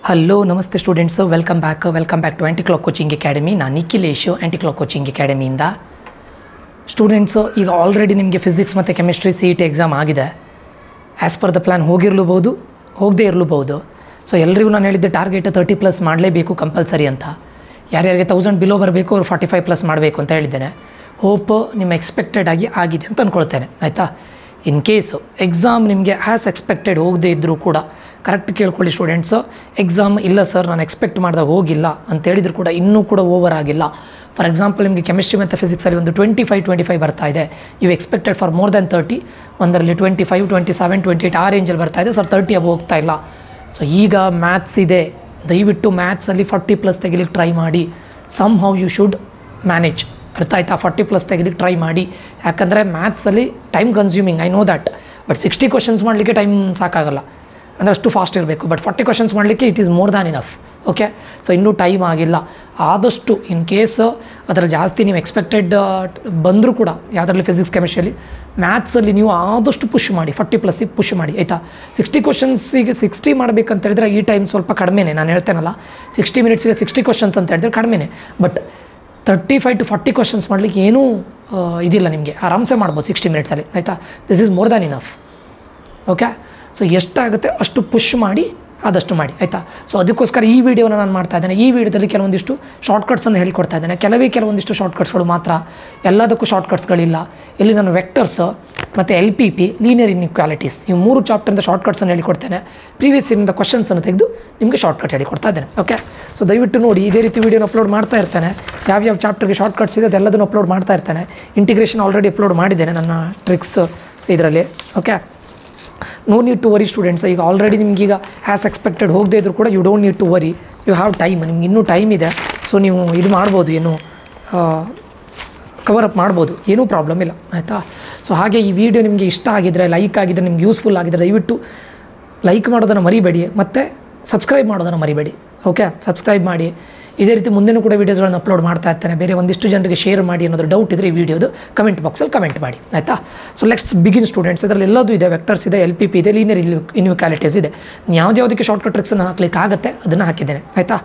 Hello ನಮಸ್ತೆ students welcome back to anti clock coaching academy. ನಾನು Nikhilesh anti clock coaching ಅಕಾಡೆಮಿಯಿಂದ. Students ಈಗ already ನಿಮಗೆ ಫಿಸಿಕ್ಸ್ ಮತ್ತು ಕೆಮಿಸ್ಟ್ರಿ CET ಎಕ್ಸಾಮ್ ಆಗಿದೆ. ಆ್ಯಸ್ ಪರ್ ದ ಪ್ಲ್ಯಾನ್ ಹೋಗಿರಲೂಬಹುದು, ಹೋಗದೇ ಇರಲೂಬಹುದು. ಸೊ ಎಲ್ರಿಗೂ ನಾನು ಹೇಳಿದ್ದೆ ಟಾರ್ಗೆಟ್ 30+ ಮಾಡಲೇಬೇಕು ಕಂಪಲ್ಸರಿ ಅಂತ. ಯಾರ್ಯಾರಿಗೆ 1000 ಬಿಲೋ ಬರಬೇಕು ಅವ್ರು 45+ ಮಾಡಬೇಕು ಅಂತ ಹೇಳಿದ್ದೇನೆ. ಹೋಪ್ ನಿಮ್ಮ ಎಕ್ಸ್ಪೆಕ್ಟೆಡ್ ಆಗಿದೆ ಅಂತ ಅಂದ್ಕೊಳ್ತೇನೆ, ಆಯಿತಾ. ಇನ್ ಕೇಸು ಎಕ್ಸಾಮ್ ನಿಮಗೆ ಆ್ಯಸ್ ಎಕ್ಸ್ಪೆಕ್ಟೆಡ್ ಹೋಗದೇ ಇದ್ದರೂ ಕೂಡ ಕರೆಕ್ಟ್ ಕೇಳ್ಕೊಳ್ಳಿ ಸ್ಟೂಡೆಂಟ್ಸು. ಎಕ್ಸಾಮ್ ಇಲ್ಲ ಸರ್ ನಾನು ಎಕ್ಸ್ಪೆಕ್ಟ್ ಮಾಡಿದಾಗ ಹೋಗಿಲ್ಲ ಅಂತ ಹೇಳಿದ್ರು ಕೂಡ ಇನ್ನೂ ಕೂಡ ಓವರ್ ಆಗಿಲ್ಲ. ಫಾರ್ ಎಕ್ಸಾಂಪಲ್ ನಿಮಗೆ ಕೆಮಿಸ್ಟ್ರಿ ಮತ್ತು ಫಿಸಿಕ್ಸಲ್ಲಿ ಒಂದು 25 ಬರ್ತಾ ಇದೆ. You expected for more than 30, ಒಂದರಲ್ಲಿ 25, 27, 28 ಆ ರೇಂಜಲ್ಲಿ ಬರ್ತಾ ಇದೆ ಸರ್, 30 ಅಬೋ ಹೋಗ್ತಾ ಇಲ್ಲ. ಸೊ ಈಗ ಮ್ಯಾಥ್ಸ್ ಇದೆ, ದಯವಿಟ್ಟು ಮ್ಯಾಥ್ಸಲ್ಲಿ 40+ ತೆಗಿಲಿಕ್ಕೆ ಟ್ರೈ ಮಾಡಿ. Somehow you should manage, ಅರ್ಥ ಆಯ್ತಾ. 40+ ತೆಗಿಲಿಕ್ಕೆ ಟ್ರೈ ಮಾಡಿ, ಯಾಕಂದರೆ ಮ್ಯಾಥ್ಸಲ್ಲಿ time consuming, I know that. But 60 questions ಮಾಡಲಿಕ್ಕೆ ಟೈಮ್ ಸಾಕಾಗಲ್ಲ, ಅಂದರೆ ಅಷ್ಟು ಫಾಸ್ಟ್ ಇರಬೇಕು. ಬಟ್ 40 ಕ್ವಶನ್ಸ್ ಮಾಡಲಿಕ್ಕೆ it is more than enough. Okay, so ಇನ್ನೂ ಟೈಮ್ ಆಗಿಲ್ಲ. ಆದಷ್ಟು ಇನ್ ಕೇಸ್ ಅದರಲ್ಲಿ ಜಾಸ್ತಿ ನೀವು ಎಕ್ಸ್ಪೆಕ್ಟೆಡ್ ಬಂದರೂ ಕೂಡ ಯಾವುದರಲ್ಲಿ ಫಿಸಿಕ್ಸ್ ಕೆಮಿಸ್ಟ್ರಿಯಲ್ಲಿ, ಮ್ಯಾಥ್ಸಲ್ಲಿ ನೀವು ಆದಷ್ಟು ಪುಷ್ ಮಾಡಿ, 40+ ಪುಷ್ ಮಾಡಿ, ಆಯಿತಾ. 60 ಕ್ವಶನ್ಸಿಗೆ 60 ಮಾಡಬೇಕಂತ ಹೇಳಿದ್ರೆ ಈ ಟೈಮ್ ಸ್ವಲ್ಪ ಕಡಿಮೆನೇ. ನಾನು ಹೇಳ್ತೇನಲ್ಲ 60 ಮಿನಿಟ್ಸಿಗೆ 60 ಕ್ವಶನ್ಸ್ ಅಂತ ಹೇಳಿದ್ರೆ ಕಡಿಮೆನೇ. ಬಟ್ 35 to 40 ಕ್ವಶನ್ಸ್ ಮಾಡಲಿಕ್ಕೆ ಏನೂ ಇದಿಲ್ಲ, ನಿಮಗೆ ಆರಾಮ್ಸೆ ಮಾಡ್ಬೋದು 60 ಮಿನಿಟ್ಸಲ್ಲಿ, ಆಯಿತಾ. This is more than enough. Okay, so ಎಷ್ಟಾಗುತ್ತೆ ಅಷ್ಟು ಪುಷ್ ಮಾಡಿ, ಆದಷ್ಟು ಮಾಡಿ, ಆಯಿತಾ. ಸೊ ಅದಕ್ಕೋಸ್ಕರ ಈ ವಿಡಿಯೋನ ನಾನು ಮಾಡ್ತಾ ಇದ್ದೇನೆ. ಈ ವಿಡಿಯೋದಲ್ಲಿ ಕೆಲವೊಂದಿಷ್ಟು ಶಾರ್ಟ್ಕಟ್ಸನ್ನು ಹೇಳಿಕೊಡ್ತಾ ಇದ್ದೇನೆ. ಕೆಲವೊಂದಿಷ್ಟು ಶಾರ್ಟ್ಕಟ್ಸ್ಗಳು ಮಾತ್ರ, ಎಲ್ಲದಕ್ಕೂ ಶಾರ್ಟ್ಕಟ್ಸ್ಗಳಿಲ್ಲ. ಇಲ್ಲಿ ನಾನು ವೆಕ್ಟರ್ಸ್ ಮತ್ತು LPP, ಲೀನಿಯರ್ ಇನ್ಇಕ್ವಾಲಿಟೀಸ್, ಇವು 3 ಚಾಪ್ಟರಿಂದ ಶಾರ್ಟ್ಕಟ್ಸನ್ನು ಹೇಳಿಕೊಡ್ತೇನೆ. ಪ್ರೀವಿಯಸ್ ಇಯರಿಂದ ಕ್ವಶನ್ಸನ್ನು ತೆಗೆದು ನಿಮಗೆ ಶಾರ್ಟ್ಕಟ್ ಹೇಳಿಕೊಡ್ತಾ ಇದ್ದೇನೆ. ಓಕೆ, ಸೊ ದಯವಿಟ್ಟು ನೋಡಿ, ಇದೇ ರೀತಿ ವೀಡಿಯೋನ ಅಪ್ಲೋಡ್ ಮಾಡ್ತಾ ಇರ್ತೇನೆ. ಯಾವ್ಯಾವ ಚಾಪ್ಟರ್ಗೆ ಶಾರ್ಟ್ಕಟ್ಸ್ ಇದೆ ಅದೆಲ್ಲದನ್ನು ಅಪ್ಲೋಡ್ ಮಾಡ್ತಾ ಇರ್ತೇನೆ. ಇಂಟಿಗ್ರೇಷನ್ ಆಲ್ರೆಡಿ ಅಪ್ಲೋಡ್ ಮಾಡಿದ್ದೇನೆ ನನ್ನ ಟ್ರಿಕ್ಸ್ ಇದರಲ್ಲಿ. Okay, no need to worry students. ಈಗ ಆಲ್ರೆಡಿ ನಿಮಗೀಗ ಆ್ಯಸ್ ಎಕ್ಸ್ಪೆಕ್ಟೆಡ್ ಹೋಗದೇ ಇದ್ದರೂ ಕೂಡ you don't need to worry, you have time. ನಿಮ್ಗೆ ಇನ್ನೂ ಟೈಮ್ ಇದೆ. ಸೊ ನೀವು ಇದು ಮಾಡ್ಬೋದು, ಏನು ಕವರ್ ಅಪ್ ಮಾಡ್ಬೋದು, ಏನೂ ಪ್ರಾಬ್ಲಮ್ ಇಲ್ಲ, ಆಯಿತಾ. ಸೊ ಹಾಗೆ ಈ ವಿಡಿಯೋ ನಿಮಗೆ ಇಷ್ಟ ಆಗಿದ್ದರೆ, ಲೈಕ್ ಆಗಿದ್ದರೆ, ನಿಮ್ಗೆ ಯೂಸ್ಫುಲ್ ಆಗಿದ್ದರೆ ದಯವಿಟ್ಟು ಲೈಕ್ ಮಾಡೋದನ್ನು ಮರಿಬೇಡಿ, ಮತ್ತು ಸಬ್ಸ್ಕ್ರೈಬ್ ಮಾಡೋದನ್ನು ಮರಿಬೇಡಿ. ಓಕೆ, ಸಬ್ಸ್ಕ್ರೈಬ್ ಮಾಡಿ. ಇದೇ ರೀತಿ ಮುಂದೆನೂ ಕೂಡ ವೀಡಿಯೋಸ್ಗಳನ್ನು ಅಪ್ಲೋಡ್ ಮಾಡ್ತಾ ಇರ್ತೇನೆ. ಬೇರೆ ಒಂದಿಷ್ಟು ಜನರಿಗೆ ಶೇರ್ ಮಾಡಿ ಅನ್ನೋದು ಡೌಟ್ ಇದ್ದರೆ ಈ ವಿಡಿಯೋದು ಕಮೆಂಟ್ ಬಾಕ್ಸಲ್ಲಿ ಕಮೆಂಟ್ ಮಾಡಿ, ಆಯಿತಾ. So let's begin students. ಇದರಲ್ಲಿ ಎಲ್ಲದೂ ಇದೆ, ವೆಕ್ಟರ್ಸ್ ಇದೆ, LPP ಇದೆ, ಲೀನಿಯರ್ ಇನ್ಇಕ್ವಾಲಿಟೀಸ್ ಇದೆ. ಯಾವುದಕ್ಕೆ ಶಾರ್ಟ್ಕಟ್ ಟ್ರಿಕ್ಸನ್ನು ಹಾಕ್ಲಿಕ್ಕೆ ಆಗುತ್ತೆ ಅದನ್ನು ಹಾಕಿದ್ದೇನೆ, ಆಯಿತಾ.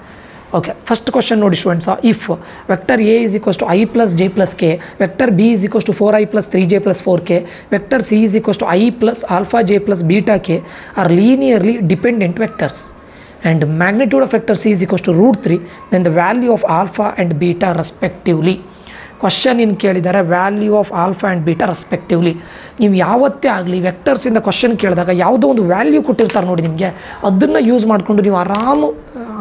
ಓಕೆ, ಫಸ್ಟ್ ಕ್ವಶನ್ ನೋಡಿ students. If vector A is equals to I plus J plus K, vector B is equals to 4I plus 3J plus 4K, vector C is equals to I plus alpha J plus beta K are linearly dependent vectors, and magnitude of vector C is equals to √3, then the value of alpha and beta respectively. Question ಏನು ಕೇಳಿದ್ದಾರೆ, value of alpha and beta respectively. ನೀವು ಯಾವತ್ತೇ ಆಗಲಿ ವೆಕ್ಟರ್ಸಿಂದ question ಕೇಳಿದಾಗ ಯಾವುದೋ ಒಂದು value ಕೊಟ್ಟಿರ್ತಾರೆ ನೋಡಿ ನಿಮಗೆ, ಅದನ್ನು ಯೂಸ್ ಮಾಡಿಕೊಂಡು ನೀವು ಆರಾಮು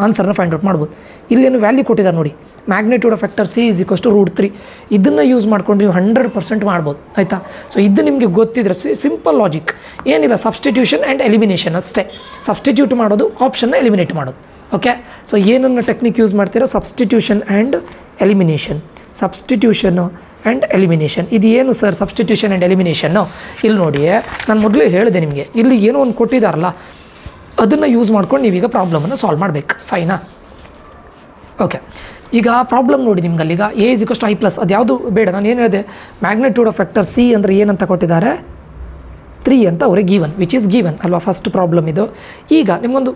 ಆನ್ಸರ್ನ ಫೈಂಡ್ ಔಟ್ ಮಾಡ್ಬೋದು. ಇಲ್ಲೇನು ವ್ಯಾಲ್ಯೂ ಕೊಟ್ಟಿದ್ದಾರೆ ನೋಡಿ, magnitude of vector C is equals to √3. ಇದನ್ನು ಯೂಸ್ ಮಾಡ್ಕೊಂಡು ನೀವು 100% ಮಾಡ್ಬೋದು, ಆಯಿತಾ. ಸೊ ಇದು ನಿಮಗೆ ಗೊತ್ತಿದ್ರೆ ಸಿಂಪಲ್ ಲಾಜಿಕ್, ಏನಿಲ್ಲ, ಸಬ್ಸ್ಟಿಟ್ಯೂಷನ್ ಆ್ಯಂಡ್ ಎಲಿಮಿನೇಷನ್ ಅಷ್ಟೇ. ಸಬ್ಸ್ಟಿಟ್ಯೂಟ್ ಮಾಡೋದು, ಆಪ್ಷನ್ನ ಎಲಿಮಿನೇಟ್ ಮಾಡೋದು. ಓಕೆ, ಸೊ ಏನನ್ನು ಟೆಕ್ನಿಕ್ ಯೂಸ್ ಮಾಡ್ತೀರಾ, ಸಬ್ಸ್ಟಿಟ್ಯೂಷನ್ ಆ್ಯಂಡ್ ಎಲಿಮಿನೇಷನ್. ಸಬ್ಸ್ಟಿಟ್ಯೂಷನ್ನು ಆ್ಯಂಡ್ ಎಲಿಮಿನೇಷನ್, ಇದು ಏನು ಸರ್ ಸಬ್ಸ್ಟಿಟ್ಯೂಷನ್ ಆ್ಯಂಡ್ ಎಲಿಮಿನೇಷನ್ನು? ಇಲ್ಲಿ ನೋಡಿ, ನಾನು ಮೊದಲೇ ಹೇಳಿದೆ ನಿಮಗೆ, ಇಲ್ಲಿ ಏನೋ ಒಂದು ಕೊಟ್ಟಿದ್ದಾರಲ್ಲ ಅದನ್ನು ಯೂಸ್ ಮಾಡ್ಕೊಂಡು ನೀವೀಗ ಪ್ರಾಬ್ಲಮನ್ನು ಸಾಲ್ವ್ ಮಾಡಬೇಕು, ಫೈನಾ. ಓಕೆ, ಈಗ ಪ್ರಾಬ್ಲಮ್ ನೋಡಿ ನಿಮ್ಗೆ ಈಗ A is equals to I plus, ಅದು ಯಾವುದು ಬೇಡ, ನಾನು ಏನು ಹೇಳಿದೆ, ಮ್ಯಾಗ್ನಿಟ್ಯೂಡ್ ಆಫ್ ವೆಕ್ಟರ್ C ಅಂದರೆ ಏನಂತ ಕೊಟ್ಟಿದ್ದಾರೆ, 3 ಅಂತ ಅವ್ರಿಗೆ ಗಿವನ್, ವಿಚ್ ಈಸ್ ಗಿವನ್ ಅಲ್ವಾ, ಫಸ್ಟ್ ಪ್ರಾಬ್ಲಮ್ ಇದು. ಈಗ ನಿಮಗೊಂದು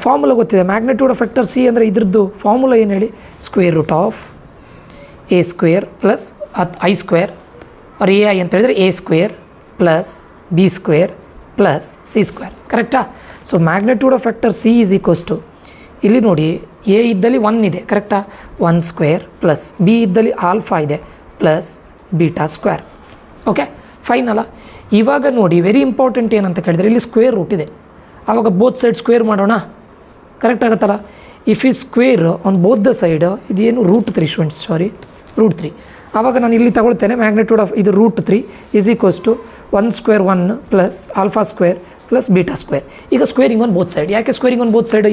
ಫಾರ್ಮುಲಾ ಗೊತ್ತಿದೆ, ಮ್ಯಾಗ್ನಿಟ್ಯೂಡ್ ಆಫ್ ವೆಕ್ಟರ್ C ಅಂದರೆ ಇದ್ರದ್ದು ಫಾರ್ಮುಲಾ ಏನು ಹೇಳಿ, square root of A square plus I square, ಅವ್ರ AI ಅಂತ ಹೇಳಿದರೆ A square plus B square plus C square, ಕರೆಕ್ಟಾ. So magnitude of vector C is equals to, ಇಲ್ಲಿ ನೋಡಿ A ಇದ್ದಲ್ಲಿ 1 ಇದೆ, ಕರೆಕ್ಟಾ, 1 ಸ್ಕ್ವೇರ್ ಪ್ಲಸ್ B ಇದ್ದಲ್ಲಿ ಆಲ್ಫಾ ಇದೆ plus beta square. Okay, fine ಅಲ್ಲ. ಇವಾಗ ನೋಡಿ ವೆರಿ ಇಂಪಾರ್ಟೆಂಟ್ ಏನಂತ ಕೇಳಿದರೆ, ಇಲ್ಲಿ ಸ್ಕ್ವೇರ್ ರೂಟ್ ಇದೆ, ಆವಾಗ ಬೋತ್ ಸೈಡ್ ಸ್ಕ್ವೇರ್ ಮಾಡೋಣ, ಕರೆಕ್ಟ್ ಆಗುತ್ತಲ್ಲ. ಇಫ್ ಈ square on both the side, ಇದೇನು √3 ಸ್ಟೂಡೆಂಟ್ಸ್, ಸಾರಿ √3. ಆವಾಗ ನಾನು ಇಲ್ಲಿ ತಗೊಳ್ತೇನೆ, ಮ್ಯಾಗ್ನಿಟ್ಯೂಡ್ ಆಫ್ ಇದು √3 is equals to 1 square 1 plus alpha square plus beta square. ಈಗ ಸ್ಕ್ವೇರಿಂಗ್ ಆನ್ ಬೋತ್ ಸೈಡ್, ಯಾಕೆ ಸ್ಕ್ವೇರಿಂಗ್ ಆನ್ ಬೋತ್ ಸೈಡ್,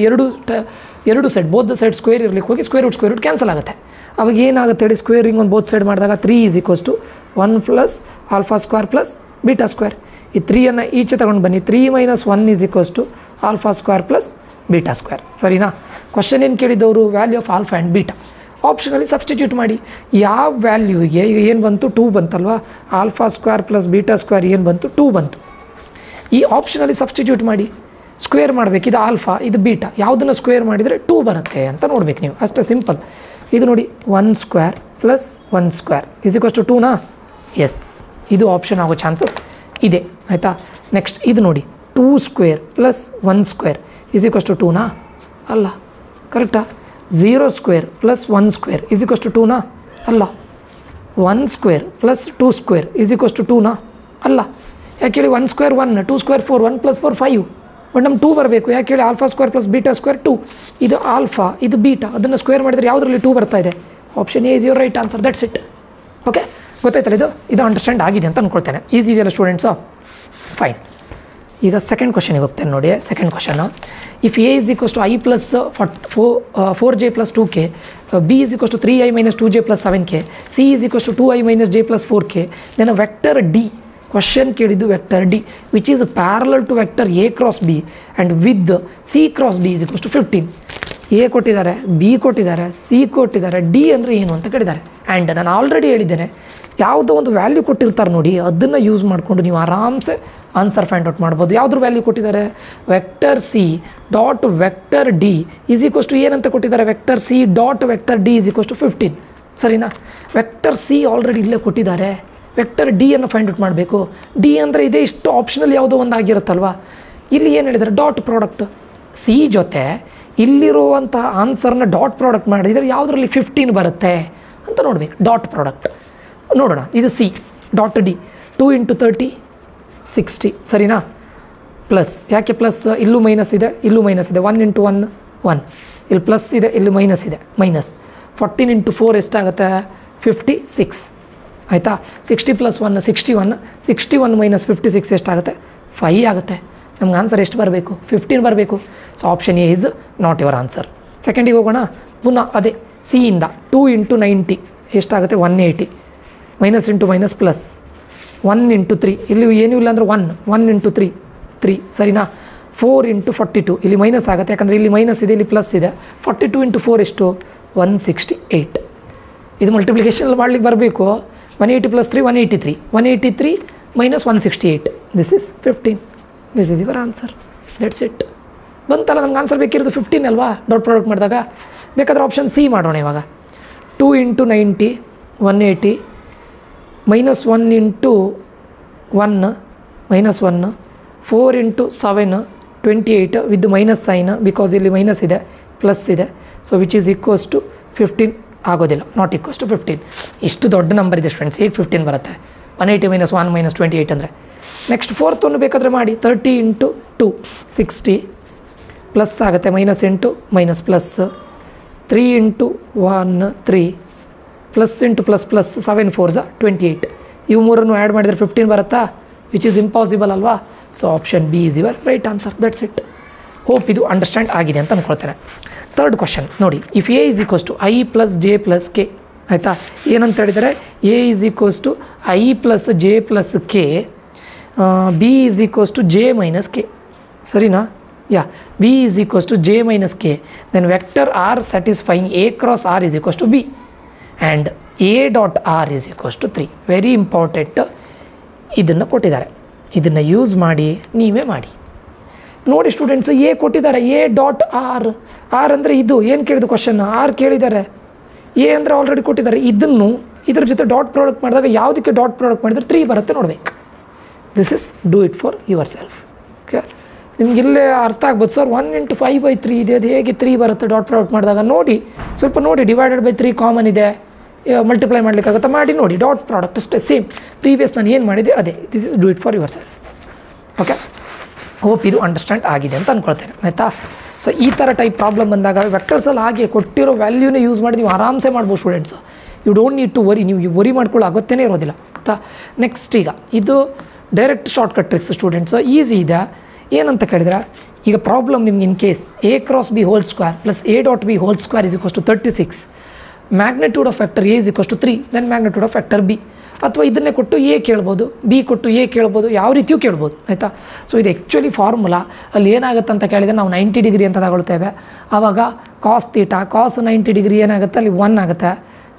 ಎರಡು side both the side square ಇರಲಿಕ್ಕೆ ಹೋಗಿ ಸ್ಕ್ವೇರ್ ರೂಟ್ ಕ್ಯಾನ್ಸಲ್ ಆಗುತ್ತೆ. ಅವಾಗ ಏನಾಗುತ್ತೆ ಹೇಳಿ, ಸ್ಕ್ವೇರಿಂಗ್ ಆನ್ ಬೋತ್ ಸೈಡ್ ಮಾಡಿದಾಗ 3 is equals to 1 plus alpha square plus beta square. ಈ 3ಯನ್ನು ಈಚೆ ತಗೊಂಡು ಬನ್ನಿ, 3 - 1 is equals to alpha square plus beta square, ಸರಿನಾ. ಕ್ವಶನ್ ಏನು ಕೇಳಿದವರು, value of alpha and beta. ಆಪ್ಷನಲ್ಲಿ ಸಬ್ಸ್ಟಿಟ್ಯೂಟ್ ಮಾಡಿ, ಯಾವ ವ್ಯಾಲ್ಯೂಗೆ ಈಗ ಏನು ಬಂತು, 2 ಬಂತಲ್ವಾ, alpha square plus beta square ಏನು ಬಂತು, 2 ಬಂತು. ಈ ಆಪ್ಷನಲ್ಲಿ ಸಬ್ಸ್ಟಿಟ್ಯೂಟ್ ಮಾಡಿ. ಸ್ಕ್ವೇರ್ ಮಾಡಬೇಕು. ಇದು ಆಲ್ಫಾ, ಇದು ಬೀಟಾ, ಯಾವುದನ್ನು ಸ್ಕ್ವೇರ್ ಮಾಡಿದರೆ 2 ಬರುತ್ತೆ ಅಂತ ನೋಡ್ಬೇಕು ನೀವು, ಅಷ್ಟೇ ಸಿಂಪಲ್. ಇದು ನೋಡಿ 1 square plus 1 square is equals to 2ನಾ? ಎಸ್, ಇದು ಆಪ್ಷನ್ ಆಗೋ ಚಾನ್ಸಸ್ ಇದೆ, ಆಯಿತಾ. ನೆಕ್ಸ್ಟ್ ಇದು ನೋಡಿ 2 square plus 1 square is equals to 2ನಾ? ಅಲ್ಲ, ಕರೆಕ್ಟಾ? 0 square plus 1 square is equals to 2ನಾ? ಅಲ್ಲ. 1 square plus 2 square is equals to 2ನಾ? ಅಲ್ಲ. ಯಾಕೆ ಹೇಳಿ 1 ಸ್ಕ್ವೇರ್ 1, 2 ಸ್ಕ್ವೇರ್ 4, 1 + 4 5, ಬಟ್ ನಮ್ಗೆ 2 ಬರಬೇಕು. ಯಾಕೆ ಹೇಳಿ alpha square plus beta square 2, ಇದು ಆಲ್ಫಾ ಇದು ಬೀಟಾ, ಅದನ್ನು ಸ್ಕ್ವೇರ್ ಮಾಡಿದರೆ ಯಾವುದರಲ್ಲಿ 2 ಬರ್ತಾ ಇದೆ? Option A is your right answer, that's it. Okay, ಗೊತ್ತಾಯ್ತಲ್ಲ? ಇದು ಅಂಡರ್ಸ್ಟ್ಯಾಂಡ್ ಆಗಿದೆ ಅಂತ ಅಂದ್ಕೊಳ್ತೇನೆ. ಈಸಿ ಇದೆಯಲ್ಲ ಸ್ಟೂಡೆಂಟ್ಸು? ಫೈನ್. ಈಗ ಸೆಕೆಂಡ್ ಕ್ವಶನಿಗೆ ಹೋಗ್ತೇನೆ ನೋಡಿ. Second question, if A is equals to I plus 4j plus 2k, B is equals to 3i minus 2j plus 7k, C is equals to 2i minus j plus 4k, then vector D, question ಕೇಳಿದ್ದು vector D which is parallel to vector A cross B and with C cross D is equals to 15. A ಕೊಟ್ಟಿದ್ದಾರೆ, B ಕೊಟ್ಟಿದ್ದಾರೆ, C ಕೊಟ್ಟಿದ್ದಾರೆ, D ಅಂದರೆ ಏನು ಅಂತ ಕೇಳಿದ್ದಾರೆ. And ನಾನು already ಹೇಳಿದ್ದೇನೆ, ಯಾವುದೋ ಒಂದು ವ್ಯಾಲ್ಯೂ ಕೊಟ್ಟಿರ್ತಾರೆ ನೋಡಿ, ಅದನ್ನು ಯೂಸ್ ಮಾಡಿಕೊಂಡು ನೀವು ಆರಾಮ್ಸೆ ಆನ್ಸರ್ ಫೈಂಡ್ ಔಟ್ ಮಾಡ್ಬೋದು. ಯಾವುದ್ರ ವ್ಯಾಲ್ಯೂ ಕೊಟ್ಟಿದ್ದಾರೆ? Vector C dot vector D is equals to ಏನಂತ ಕೊಟ್ಟಿದ್ದಾರೆ? Vector C dot vector D is equals to 15. ಸರಿನಾ? ವೆಕ್ಟರ್ ಸಿ ಆಲ್ರೆಡಿ ಇಲ್ಲೇ ಕೊಟ್ಟಿದ್ದಾರೆ, ವೆಕ್ಟರ್ ಡಿಯನ್ನು ಫೈಂಡ್ ಔಟ್ ಮಾಡಬೇಕು. ಡಿ ಅಂದರೆ ಇದೇ ಇಷ್ಟು ಆಪ್ಷನಲ್ಲಿ ಯಾವುದೋ ಒಂದು ಆಗಿರುತ್ತಲ್ವ. ಇಲ್ಲಿ ಏನು ಹೇಳಿದ್ದಾರೆ? ಡಾಟ್ ಪ್ರಾಡಕ್ಟ್ ಸಿ ಜೊತೆ ಇಲ್ಲಿರುವಂಥ ಆನ್ಸರ್ನ ಡಾಟ್ ಪ್ರಾಡಕ್ಟ್ ಮಾಡಿದರೆ ಯಾವುದರಲ್ಲಿ 15 ಬರುತ್ತೆ ಅಂತ ನೋಡಬೇಕು. ಡಾಟ್ ಪ್ರಾಡಕ್ಟ್ ನೋಡೋಣ. ಇದು ಸಿ ಡಾಟ್ ಡಿ 2 × 30 60, ಸರಿನಾ? ಪ್ಲಸ್, ಯಾಕೆ ಪ್ಲಸ್? ಇಲ್ಲೂ ಮೈನಸ್ ಇದೆ, ಇಲ್ಲೂ ಮೈನಸ್ ಇದೆ. 1 × 1 1, ಇಲ್ಲಿ ಪ್ಲಸ್ ಇದೆ, ಇಲ್ಲಿ ಮೈನಸ್ ಇದೆ, ಮೈನಸ್. 14 × 4 ಎಷ್ಟಾಗುತ್ತೆ? 56, ಆಯಿತಾ? 60 + 1 61, 61 ಮೈನಸ್ 56 ಎಷ್ಟಾಗುತ್ತೆ? 5 ಆಗುತ್ತೆ. ನಮ್ಗೆ ಆನ್ಸರ್ ಎಷ್ಟು ಬರಬೇಕು? 15 ಬರಬೇಕು. So option A is not your answer. ಸೆಕೆಂಡಿಗೆ ಹೋಗೋಣ. ಪುನಃ ಅದೇ ಸಿಯಿಂದ 2 × 90 ಎಷ್ಟಾಗುತ್ತೆ? 180, ಮೈನಸ್ ಇಂಟು ಮೈನಸ್ ಪ್ಲಸ್, 1 × 3, ಇಲ್ಲಿ ಏನೂ ಇಲ್ಲ ಅಂದರೆ 1 × 3 3, ಸರಿನಾ? 4 × 42, ಇಲ್ಲಿ ಮೈನಸ್ ಆಗುತ್ತೆ, ಯಾಕಂದರೆ ಇಲ್ಲಿ ಮೈನಸ್ ಇದೆ, ಇಲ್ಲಿ ಪ್ಲಸ್ ಇದೆ. 42 × 4 ಎಷ್ಟು? 168. ಇದು ಮಲ್ಟಿಪ್ಲಿಕೇಶನ್ ಮಾಡಲಿಕ್ಕೆ ಬರಬೇಕು. 180 + 3 183, 183 minus 168, this is 15. This is your answer, that's it. ಬಂತಲ್ಲ, ನಮ್ಗೆ ಆನ್ಸರ್ ಬೇಕಿರೋದು 15 ಅಲ್ವಾ ಡಾಟ್ ಪ್ರಾಡಕ್ಟ್ ಮಾಡಿದಾಗ. ಬೇಕಾದರೆ ಆಪ್ಷನ್ ಸಿ ಮಾಡೋಣ ಇವಾಗ. 2 × 90 180, minus 1 × 1 minus 1, 4 × 7 28 with minus sign, because ಇಲ್ಲಿ ಮೈನಸ್ ಇದೆ ಪ್ಲಸ್ ಇದೆ. So which is equals to 15 ಆಗೋದಿಲ್ಲ, ನಾಟ್ ಈಕ್ವಲ್ಸ್ ಟು 15. ಇಷ್ಟು ದೊಡ್ಡ ನಂಬರ್ ಇದೆ ಸ್ಟೂಡೆಂಟ್ಸ್, ಹೇಗೆ 15 ಬರುತ್ತೆ? 180 ಮೈನಸ್ 1 ಮೈನಸ್ 28 ಅಂದರೆ. ನೆಕ್ಸ್ಟ್ ಫೋರ್ತ್ ಒಂದು ಬೇಕಾದರೆ ಮಾಡಿ. 30 × 2 60, ಪ್ಲಸ್ ಆಗುತ್ತೆ, minus into minus plus, 3 × 1 3, plus into plus plus, 7 4 28. ಇವು ಮೂರನ್ನು ಆ್ಯಡ್ ಮಾಡಿದರೆ 15 ಬರುತ್ತಾ? ವಿಚ್ ಈಸ್ ಇಂಪಾಸಿಬಲ್ ಅಲ್ವಾ? So option B is your right answer, that's it. Hope ಇದು ಅಂಡರ್ಸ್ಟ್ಯಾಂಡ್ ಆಗಿದೆ ಅಂತ ಅಂದ್ಕೊಳ್ತೇನೆ. ಥರ್ಡ್ ಕ್ವಶನ್ ನೋಡಿ. If A is equals to I plus J plus K, ಆಯಿತಾ? ಏನಂತ ಹೇಳಿದರೆ A is equals to I plus J plus K, B is equals to J minus K, ಸರಿನಾ? Yeah, B is equals to J minus K, then vector R satisfying A cross R is equals to B and A dot R is equals to 3. Very important. ಇದನ್ನು ಕೊಟ್ಟಿದ್ದಾರೆ, ಇದನ್ನು use ಮಾಡಿ ನೀವೇ ಮಾಡಿ. ನೋಡಿ students, A ಕೊಟ್ಟಿದ್ದಾರೆ, A dot R. R ಅಂದರೆ ಇದು ಏನು ಕೇಳಿದ್ದು ಕ್ವಶನ್? ಆರ್ ಕೇಳಿದ್ದಾರೆ. ಎ ಅಂದರೆ ಆಲ್ರೆಡಿ ಕೊಟ್ಟಿದ್ದಾರೆ. ಇದನ್ನು ಇದ್ರ ಜೊತೆ ಡಾಟ್ ಪ್ರಾಡಕ್ಟ್ ಮಾಡಿದಾಗ ಯಾವುದಕ್ಕೆ ಡಾಟ್ ಪ್ರಾಡಕ್ಟ್ ಮಾಡಿದರೆ 3 ಬರುತ್ತೆ ನೋಡಬೇಕು. This is do it for yourself. Okay, ನಿಮಗಿಲ್ಲೇ ಅರ್ಥ ಆಗ್ಬೋದು ಸರ್ 1 × 5/3 ಇದೆ, ಅದು ಹೇಗೆ 3 ಬರುತ್ತೆ ಡಾಟ್ ಪ್ರಾಡಕ್ಟ್ ಮಾಡಿದಾಗ? ನೋಡಿ, ಸ್ವಲ್ಪ ನೋಡಿ, ಡಿವೈಡೆಡ್ ಬೈ 3 ಕಾಮನ್ ಇದೆ, ಮಲ್ಟಿಪ್ಲೈ ಮಾಡಲಿಕ್ಕಾಗುತ್ತೆ, ಮಾಡಿ ನೋಡಿ. ಡಾಟ್ ಪ್ರಾಡಕ್ಟ್ ಅಷ್ಟೇ, ಸೇಮ್ ಪ್ರೀವಿಯಸ್ ನಾನು ಏನು ಮಾಡಿದೆ ಅದೇ. This is do it for yourself. Okay, hope ಇದು ಅಂಡರ್ಸ್ಟ್ಯಾಂಡ್ ಆಗಿದೆ ಅಂತ ಅಂದ್ಕೊಳ್ತೇನೆ, ಆಯಿತಾ? ಸೊ ಈ ಥರ ಟೈಪ್ ಪ್ರಾಬ್ಲಮ್ ಬಂದಾಗ ವೆಕ್ಟರ್ಸಲ್ಲಿ ಹಾಗೆ ಕೊಟ್ಟಿರೋ ವ್ಯಾಲ್ಯೂನೇ ಯೂಸ್ ಮಾಡಿ ನೀವು ಆರಾಮ್ಸೆ ಮಾಡ್ಬೋದು students. You don't need to worry, ನೀವು ವರಿ ಮಾಡ್ಕೊಳ್ಳೋ ಅಗತ್ಯನೇ ಇರೋದಿಲ್ಲ, ಆಯಿತಾ? ನೆಕ್ಸ್ಟ್ ಈಗ ಇದು direct shortcut tricks students, easy ಇದೆ. ಏನಂತ ಕೇಳಿದ್ರೆ, ಈಗ ಪ್ರಾಬ್ಲಮ್ ನಿಮ್ಗೆ in case A cross B whole square plus A dot B whole square is equals to 36, magnitude of vector A is equals to 3, then magnitude of vector B. ಅಥವಾ ಇದನ್ನೇ ಕೊಟ್ಟು A ಕೇಳ್ಬೋದು, B ಕೊಟ್ಟು A ಕೇಳ್ಬೋದು, ಯಾವ ರೀತಿಯೂ ಕೇಳ್ಬೋದು, ಆಯಿತಾ? ಸೊ ಇದು ಆ್ಯಕ್ಚುಲಿ ಫಾರ್ಮುಲಾ. ಅಲ್ಲಿ ಏನಾಗುತ್ತೆ ಅಂತ ಕೇಳಿದರೆ ನಾವು 90 ಡಿಗ್ರಿ ಅಂತ ತಗೊಳ್ತೇವೆ. ಆವಾಗ ಕಾಸ್ ತೀಟಾ, ಕಾಸ್ 90 ಡಿಗ್ರಿ ಏನಾಗುತ್ತೆ? ಅಲ್ಲಿ 1 ಆಗುತ್ತೆ.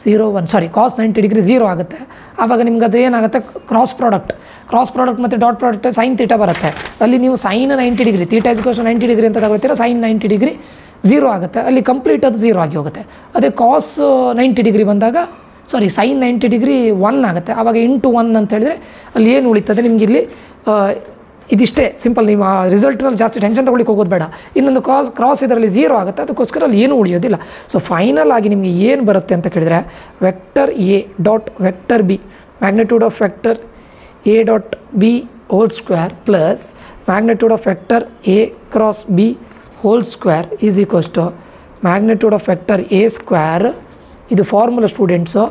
1 ಸಾರಿ ಕಾಸ್ 90 ಡಿಗ್ರಿ 0 ಆಗುತ್ತೆ. ಆವಾಗ ನಿಮ್ಗೆ ಅದು ಏನಾಗುತ್ತೆ, ಕ್ರಾಸ್ ಪ್ರಾಡಕ್ಟ್ ಮತ್ತು ಡಾಟ್ ಪ್ರಾಡಕ್ಟ್ ಸೈನ್ ಥೀಟಾ ಬರುತ್ತೆ. ಅಲ್ಲಿ ನೀವು sine 90 degree theta is 90 degree ಅಂತ ತಗೊಳ್ತೀರಾ, ಸೈನ್ 90 ಡಿಗ್ರಿ 0 ಆಗುತ್ತೆ. ಅಲ್ಲಿ ಕಂಪ್ಲೀಟ್ ಅದು 0 ಆಗಿ ಹೋಗುತ್ತೆ. ಅದೇ ಕಾಸ್ 90 ಡಿಗ್ರಿ ಬಂದಾಗ ಸೈನ್ 90 ಡಿಗ್ರಿ 1 ಆಗುತ್ತೆ. ಆವಾಗ ಇಂಟು 1 ಅಂತ ಹೇಳಿದ್ರೆ ಅಲ್ಲಿ ಏನು ಉಳಿತದೆ ನಿಮ್ಗೆ ಇಲ್ಲಿ ಇದಿಷ್ಟೇ ಸಿಂಪಲ್. ನೀವು ಆ ರಿಸಲ್ಟ್ನಲ್ಲಿ ಜಾಸ್ತಿ ಟೆನ್ಷನ್ ತೊಗೊಳ್ಳಿಕ್ಕೆ ಹೋಗೋದು ಬೇಡ. ಇನ್ನೊಂದು ಕ್ರಾಸ್ ಇದರಲ್ಲಿ 0 ಆಗುತ್ತೆ, ಅದಕ್ಕೋಸ್ಕರ ಅಲ್ಲಿ ಏನೂ ಉಳಿಯೋದಿಲ್ಲ. ಸೊ ಫೈನಲ್ ಆಗಿ ನಿಮಗೆ ಏನು ಬರುತ್ತೆ ಅಂತ ಕೇಳಿದರೆ vector A dot vector B magnitude of vector A dot B whole square plus magnitude of vector A cross B whole square is equals to magnitude of vector A square, ಇದು formula students,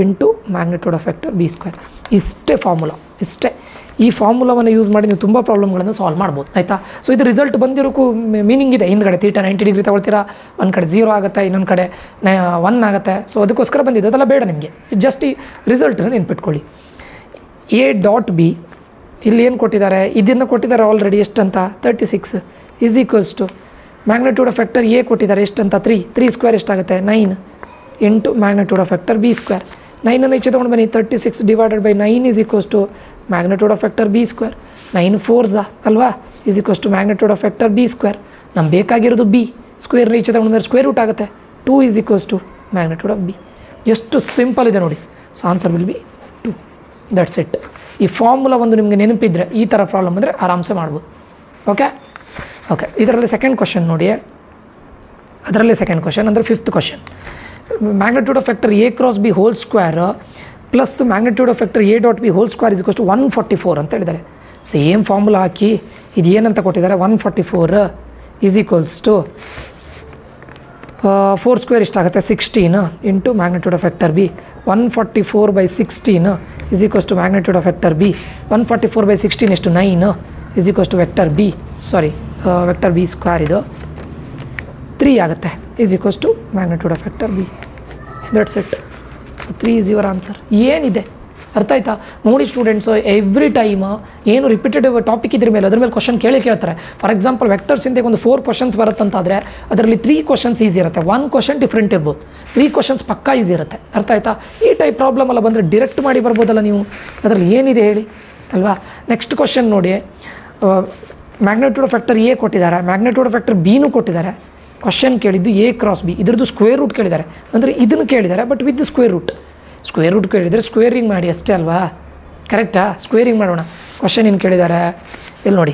into magnitude of vector B square. ಇಷ್ಟೇ formula, ಇಷ್ಟೇ. ಈ ಫಾರ್ಮುಲಾವನ್ನು use ಮಾಡಿ ನೀವು ತುಂಬ ಪ್ರಾಬ್ಲಮ್ಗಳನ್ನು solve ಮಾಡ್ಬೋದು, ಆಯಿತಾ. So ಇದು ರಿಸಲ್ಟ್ ಬಂದಿರೋಕ್ಕೂ ಮೀನಿಂಗ್ ಇದೆ. ಹಿಂದ್ಗಡೆ ಥೀಟಾ 90 ಡಿಗ್ರಿ ತಗೊಳ್ತೀರಾ, ಒಂದು ಕಡೆ 0 ಆಗುತ್ತೆ, ಇನ್ನೊಂದು ಕಡೆ 1 ಆಗುತ್ತೆ. ಸೊ ಅದಕ್ಕೋಸ್ಕರ ಬಂದಿದ್ದು, ಅದೆಲ್ಲ ಬೇಡ ನಿಮಗೆ. ಜಸ್ಟ್ ಈ ರಿಸಲ್ಟನ್ನು ನೆನ್ಪಿಟ್ಕೊಳ್ಳಿ. ಎ ಡಾಟ್ ಬಿ ಇಲ್ಲಿ ಏನು ಕೊಟ್ಟಿದ್ದಾರೆ, ಇದನ್ನು ಕೊಟ್ಟಿದ್ದಾರೆ ಆಲ್ರೆಡಿ ಎಷ್ಟಂತ 36 is equals to magnitude of vector A ಕೊಟ್ಟಿದ್ದಾರೆ ಎಷ್ಟಂತ 3 ಸ್ಕ್ವೇರ್ ಎಷ್ಟಾಗುತ್ತೆ 9 into magnitude of vector B square. 9 ಈಚೆ ತೊಗೊಂಡು ಬನ್ನಿ, 36 divided by 9 is equals to magnitude of vector B square. 9 4s ಅಲ್ವಾ, is equals to magnitude of vector B square. ನಮ್ಗೆ ಬೇಕಾಗಿರೋದು B square, ಈಚೆ ತೊಗೊಂಡ್ರೆ ಸ್ಕ್ವೇರ್ ರೂಟ್ ಆಗುತ್ತೆ. 2 is equals to magnitude of B. ಎಷ್ಟು ಸಿಂಪಲ್ ಇದೆ ನೋಡಿ. So answer will be 2. That's it. ಈ ಫಾರ್ಮುಲಾ ಒಂದು ನಿಮಗೆ ನೆನಪಿದ್ರೆ ಈ ಥರ ಪ್ರಾಬ್ಲಮ್ ಅಂದರೆ ಆರಾಮ್ಸೆ ಮಾಡ್ಬೋದು. ಓಕೆ. ಇದರಲ್ಲಿ ಸೆಕೆಂಡ್ ಕ್ವಶನ್ ನೋಡಿ. ಅದರಲ್ಲಿ ಸೆಕೆಂಡ್ ಕ್ವಶನ್ ಅಂದರೆ 5th question. Magnitude of vector A cross B whole square plus magnitude of vector A dot B whole square is equals to 144 ಅಂತ ಹೇಳಿದ್ದಾರೆ. ಸೇಮ್ ಫಾರ್ಮುಲಾ ಹಾಕಿ ಇದು ಏನಂತ ಕೊಟ್ಟಿದ್ದಾರೆ, 144 ಈಸ್ ಈಕ್ವಲ್ಸ್ ಟು 4 ಸ್ಕ್ವೇರ್ ಎಷ್ಟಾಗುತ್ತೆ 16 into magnitude of vector B. 144/16 is equals to magnitude of vector B. 144/16 ಎಷ್ಟು 9 is equals to vector B, vector B square ಇದು 3 ಆಗುತ್ತೆ is equals to magnitude of vector B. That's it. 3 is your answer. ಏನಿದೆ ಅರ್ಥ ಆಯ್ತಾ? ನೋಡಿ students, every time ಏನು repeated topic ಅದ್ರ ಮೇಲೆ ಕ್ವಶನ್ ಕೇಳ್ತಾರೆ. ಫಾರ್ ಎಕ್ಸಾಂಪಲ್ ವೆಕ್ಟರ್ಸಿಂದ ಒಂದು 4 ಕ್ವಶನ್ಸ್ ಬರುತ್ತಂತಾದರೆ ಅದರಲ್ಲಿ 3 ಕ್ವಶನ್ಸ್ ಈಸಿ ಇರುತ್ತೆ, 1 ಕ್ವಶನ್ ಡಿಫ್ರೆಂಟ್ ಇರ್ಬೋದು, 3 ಕ್ವಶನ್ಸ್ ಪಕ್ಕಾ ಈಸಿ ಇರುತ್ತೆ. ಅರ್ಥ ಆಯ್ತಾ? ಈ ಟೈಪ್ ಪ್ರಾಬ್ಲಮ್ ಎಲ್ಲ ಬಂದರೆ ಡಿರೆಕ್ಟ್ ಮಾಡಿ ಬರ್ಬೋದಲ್ಲ ನೀವು. ಅದರಲ್ಲಿ ಏನಿದೆ ಹೇಳಿ ಅಲ್ವಾ. ನೆಕ್ಸ್ಟ್ ಕ್ವಶನ್ ನೋಡಿ, ಮ್ಯಾಗ್ನಿಟ್ಯೂಡ್ ಆಫ್ ವೆಕ್ಟರ್ ಎ ಕೊಟ್ಟಿದ್ದಾರೆ, ಮ್ಯಾಗ್ನಿಟ್ಯೂಡ್ ಆಫ್ ವೆಕ್ಟರ್ ಬಿನೂ ಕೊಟ್ಟಿದ್ದಾರೆ. ಕ್ವಶನ್ ಕೇಳಿದ್ದು ಎ ಕ್ರಾಸ್ ಬಿ, ಇದ್ರದ್ದು ಸ್ಕ್ವೇರ್ ರೂಟ್ ಕೇಳಿದ್ದಾರೆ. ಅಂದರೆ ಇದನ್ನು ಕೇಳಿದ್ದಾರೆ ಬಟ್ ವಿತ್ ಸ್ಕ್ವೇರ್ ರೂಟ್ ಕೇಳಿದರೆ ಸ್ಕ್ವೇರಿಂಗ್ ಮಾಡಿ ಅಷ್ಟೇ ಅಲ್ವಾ, ಕರೆಕ್ಟಾ? ಸ್ಕ್ವೇರಿಂಗ್ ಮಾಡೋಣ. ಕ್ವಶನ್ ಏನು ಕೇಳಿದ್ದಾರೆ ಇಲ್ಲಿ ನೋಡಿ.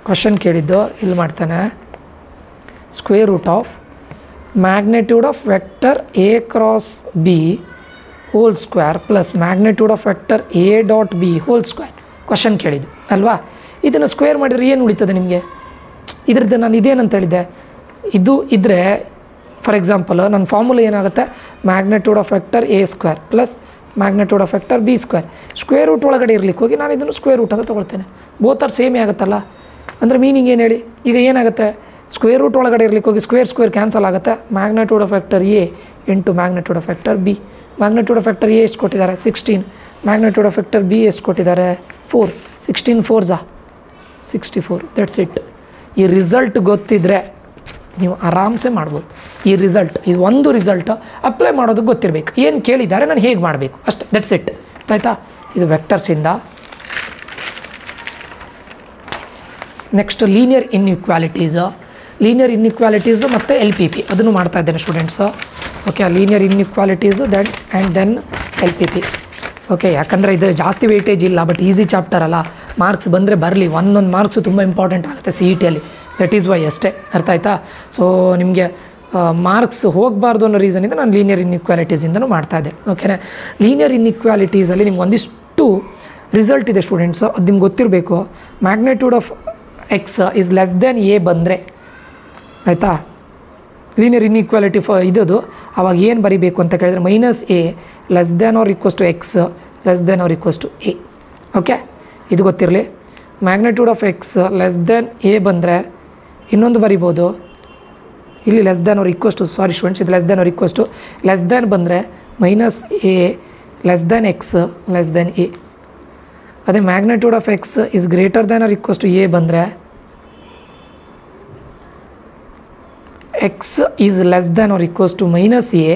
ಕ್ವಶನ್ ಕೇಳಿದ್ದು ಇಲ್ಲಿ ಮಾಡ್ತಾನೆ, square root of magnitude of vector A cross B whole square plus magnitude of vector A dot B whole square question ಕೇಳಿದ್ದು ಅಲ್ವಾ. ಇದನ್ನು ಸ್ಕ್ವೇರ್ ಮಾಡಿದರೆ ಏನು ಉಳಿತದೆ ನಿಮಗೆ? ಇದ್ರದ್ದು ನಾನು ಇದೇನಂತ ಹೇಳಿದ್ದೆ, ಇದು ಇದ್ದರೆ ಫಾರ್ ಎಕ್ಸಾಂಪಲ್ ನನ್ನ ಫಾರ್ಮುಲಾ ಏನಾಗುತ್ತೆ, magnitude of vector A square plus magnitude of vector B square. Square root ಒಳಗಡೆ ಇರಲಿಕ್ಕೆ ಹೋಗಿ ನಾನು ಇದನ್ನು ಸ್ಕ್ವೇರ್ ರೂಟ್ ಅಂತ ತೊಗೊಳ್ತೇನೆ. ಬೋತ್ ಆರ್ ಸೇಮೇ ಆಗುತ್ತಲ್ಲ. ಅಂದರೆ ಮೀನಿಂಗ್ ಏನು ಹೇಳಿ, ಈಗ ಏನಾಗುತ್ತೆ, ಸ್ಕ್ವೇರ್ ರೂಟ್ ಒಳಗಡೆ ಇರಲಿಕ್ಕೆ ಹೋಗಿ ಸ್ಕ್ವೇರ್ ಕ್ಯಾನ್ಸಲ್ ಆಗುತ್ತೆ. Magnitude of vector A into magnitude of vector B. Magnitude of vector A ಎಷ್ಟು ಕೊಟ್ಟಿದ್ದಾರೆ 16, ಮ್ಯಾಗ್ನಿಟ್ಯೂಡ್ ಆಫ್ ವೆಕ್ಟರ್ ಬಿ ಎಷ್ಟು ಕೊಟ್ಟಿದ್ದಾರೆ 4. 16 4s 64. That's it. ಈ ರಿಸಲ್ಟ್ ಗೊತ್ತಿದ್ದರೆ ನೀವು ಆರಾಮ್ಸೆ ಮಾಡ್ಬೋದು. ಈ ರಿಸಲ್ಟ್, ಇದು ಒಂದು ರಿಸಲ್ಟ್ ಅಪ್ಲೈ ಮಾಡೋದಕ್ಕೆ ಗೊತ್ತಿರಬೇಕು. ಏನು ಕೇಳಿದ್ದಾರೆ ನಾನು ಹೇಗೆ ಮಾಡಬೇಕು ಅಷ್ಟೇ. That's it. ಆಯಿತಾ? ಇದು ವೆಕ್ಟರ್ಸಿಂದ. ನೆಕ್ಸ್ಟ್ ಲೀನಿಯರ್ ಇನ್ಇಕ್ವಾಲಿಟೀಸ್ ಮತ್ತು LPP ಅದನ್ನು ಮಾಡ್ತಾ ಇದ್ದೇನೆ students. Okay, linear inequalities then LPP. Okay, ಯಾಕಂದರೆ ಇದು ಜಾಸ್ತಿ ವೆಯ್ಟೇಜ್ ಇಲ್ಲ, ಬಟ್ ಈಸಿ ಚಾಪ್ಟರ್ ಅಲ್ಲ. ಮಾರ್ಕ್ಸ್ ಬಂದರೆ ಬರಲಿ, ಒಂದೊಂದು ಮಾರ್ಕ್ಸು ತುಂಬ ಇಂಪಾರ್ಟೆಂಟ್ ಆಗುತ್ತೆ CETಯಲ್ಲಿ. ದಟ್ ಈಸ್ ವೈ ಅಷ್ಟೇ. ಅರ್ಥ ಆಯ್ತಾ? ಸೊ ನಿಮಗೆ ಮಾರ್ಕ್ಸ್ ಹೋಗಬಾರ್ದು ಅನ್ನೋ ರೀಸನಿಂದ ನಾನು ಲೀನಿಯರ್ ಇನ್ಇಕ್ವಾಲಿಟೀಸಿಂದನೂ ಮಾಡ್ತಾಯಿದ್ದೆ. ಓಕೆನಾ? ಲೀನಿಯರ್ ಇನ್ಇಕ್ವಾಲಿಟೀಸಲ್ಲಿ ನಿಮ್ಗೆ ಒಂದಿಷ್ಟು ರಿಸಲ್ಟ್ ಇದೆ ಸ್ಟೂಡೆಂಟ್ಸು, ಅದು ನಿಮ್ಗೆ ಗೊತ್ತಿರಬೇಕು. Magnitude of X is less than A ಬಂದರೆ, ಆಯಿತಾ, ಲೀನಿಯರ್ ಇನ್ಇಕ್ವಾಲಿಟಿ ಇದ್ದದು ಅವಾಗ ಏನು ಬರೀಬೇಕು ಅಂತ ಕೇಳಿದರೆ -a less than or equals to X less than or equals to A. Okay, ಇದು ಗೊತ್ತಿರಲಿ. Magnitude of X less than A ಬಂದರೆ ಇನ್ನೊಂದು ಬರಿಬೋದು, ಇಲ್ಲಿ less than or equals to, sorry students, ಇದು less than or equals to, less than ಬಂದರೆ -a less than X less than A. ಅದೇ magnitude of X is greater than or equals to A ಬಂದರೆ x is less than or equals to -a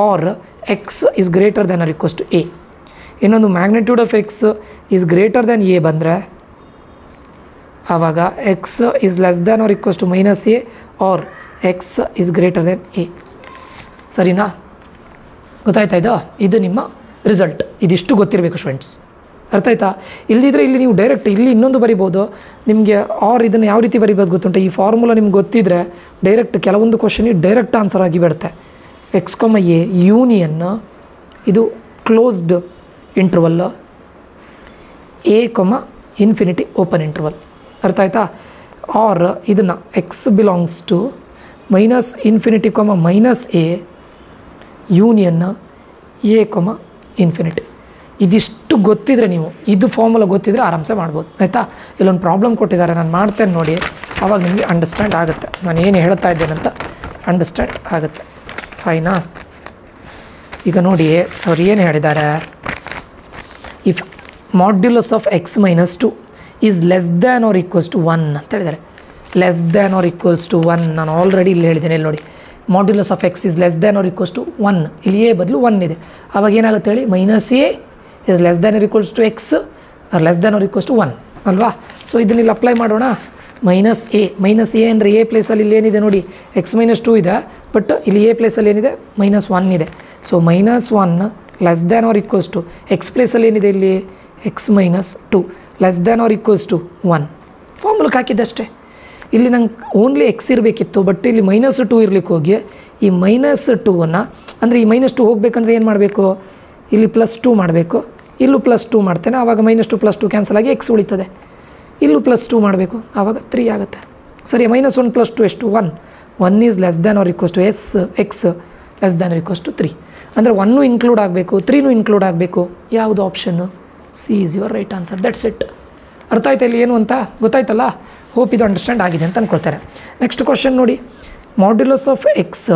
or X is greater than or equals to A. ಇನ್ನೊಂದು magnitude of X is greater than A ಬಂದರೆ ಆವಾಗ X is less than or equals to minus A or X is greater than A. ಸರಿನಾ? ಗೊತ್ತಾಯ್ತಾ? ಇದು ನಿಮ್ಮ result. ಇದಿಷ್ಟು ಗೊತ್ತಿರಬೇಕು students. ಅರ್ಥ ಆಯ್ತಾ? ಇಲ್ಲಿದ್ದರೆ ಇಲ್ಲಿ ನೀವು ಡೈರೆಕ್ಟ್ ಇಲ್ಲಿ ಇನ್ನೊಂದು ಬರಿಬೋದು ನಿಮಗೆ. ಆರ್ ಇದನ್ನು ಯಾವ ರೀತಿ ಬರಿಬೋದು ಗೊತ್ತುಂಟು? ಈ ಫಾರ್ಮುಲಾ ನಿಮ್ಗೆ ಗೊತ್ತಿದ್ದರೆ ಡೈರೆಕ್ಟ್ ಕೆಲವೊಂದು ಕ್ವಶನಿಗೆ ಡೈರೆಕ್ಟ್ ಆನ್ಸರ್ ಆಗಿ ಬಿಡುತ್ತೆ. ಎಕ್ಸ್ ಕೊಮ ಎ ಯೂನಿಯನ್ ಇದು closed interval, A comma infinity open interval. ಅರ್ಥ ಆಯ್ತಾ? ಆರ್ ಇದನ್ನು X belongs to minus infinity comma minus A union A comma infinity. ಇದಿಷ್ಟು ಗೊತ್ತಿದ್ರೆ ನೀವು ಇದು ಫಾರ್ಮುಲಾ ಗೊತ್ತಿದ್ರೆ ಆರಾಮ್ಸೆ ಮಾಡ್ಬೋದು. ಆಯಿತಾ? ಇಲ್ಲೊಂದು ಪ್ರಾಬ್ಲಮ್ ಕೊಟ್ಟಿದ್ದಾರೆ, ನಾನು ಮಾಡ್ತೇನೆ ನೋಡಿ, ಆವಾಗ ನಿಮಗೆ ಅಂಡರ್ಸ್ಟ್ಯಾಂಡ್ ಆಗುತ್ತೆ ನಾನು ಏನು ಹೇಳ್ತಾ ಇದ್ದೇನೆ ಅಂತ ಅಂಡರ್ಸ್ಟ್ಯಾಂಡ್ ಆಗುತ್ತೆ. ಫೈನಾ? ಈಗ ನೋಡಿ ಅವ್ರು ಏನು ಹೇಳಿದ್ದಾರೆ, if modulus of X minus 2 is less than or equals to 1 ಅಂತ ಹೇಳಿದ್ದಾರೆ. Less than or equals to 1 ನಾನು ಆಲ್ರೆಡಿ ಇಲ್ಲಿ ಹೇಳಿದ್ದೇನೆ. ಇಲ್ಲಿ ನೋಡಿ, modulus of X is less than or equals to 1. ಇಲ್ಲಿ ಎ ಬದಲು 1 ಇದೆ. ಆವಾಗ ಏನಾಗುತ್ತೆ ಹೇಳಿ, minus A is less than or equals to X or less than or equals to 1 ಅಲ್ವಾ? ಸೊ ಇದನ್ನ ಇಲ್ಲಿ ಅಪ್ಲೈ ಮಾಡೋಣ. ಮೈನಸ್ ಎ ಅಂದರೆ ಎ ಪ್ಲೇಸಲ್ಲಿ ಇಲ್ಲಿ ಏನಿದೆ ನೋಡಿ, ಎಕ್ಸ್ ಮೈನಸ್ 2 ಇದೆ, ಬಟ್ ಇಲ್ಲಿ ಎ ಪ್ಲೇಸಲ್ಲಿ ಏನಿದೆ -1 ಇದೆ. So -1 less than or equals to X ಪ್ಲೇಸಲ್ಲಿ ಏನಿದೆ ಇಲ್ಲಿ X minus 2 less than or equals to 1. ಫಾರ್ಮುಲಕ್ಕೆ ಹಾಕಿದ್ದಷ್ಟೇ. ಇಲ್ಲಿ ನಂಗೆ ಓನ್ಲಿ ಎಕ್ಸ್ ಇರಬೇಕಿತ್ತು, ಬಟ್ ಇಲ್ಲಿ -2 ಇರ್ಲಿಕ್ಕೆ ಹೋಗಿ ಈ -2ನ್ನು ಅಂದರೆ ಈ -2 ಹೋಗಬೇಕಂದ್ರೆ ಏನು ಮಾಡಬೇಕು, ಇಲ್ಲಿ +2 ಮಾಡಬೇಕು, ಇಲ್ಲೂ +2 ಮಾಡ್ತೇನೆ, ಆವಾಗ -2 +2 ಕ್ಯಾನ್ಸಲ್ ಆಗಿ ಎಕ್ಸ್ ಉಳಿತದೆ. ಇಲ್ಲೂ +2 ಮಾಡಬೇಕು, ಆವಾಗ 3 ಆಗುತ್ತೆ. ಸರಿ, -1 + 2 ಎಷ್ಟು? 1 is less than or equals to X less than or equals to 3. ಅಂದರೆ 1 ಇನ್ಕ್ಲೂಡ್ ಆಗಬೇಕು, 3 ಇನ್ಕ್ಲೂಡ್ ಆಗಬೇಕು. ಯಾವುದು option? C is your right answer. That's it. ಅರ್ಥ ಆಯ್ತಾ ಇಲ್ಲಿ ಏನು ಅಂತ? ಗೊತ್ತಾಯ್ತಲ್ಲ? ಹೋಪ್ ಇದು ಅಂಡರ್ಸ್ಟ್ಯಾಂಡ್ ಆಗಿದೆ ಅಂತ ಅಂದ್ಕೊಳ್ತಾರೆ. ನೆಕ್ಸ್ಟ್ ಕ್ವಶನ್ ನೋಡಿ, modulus of X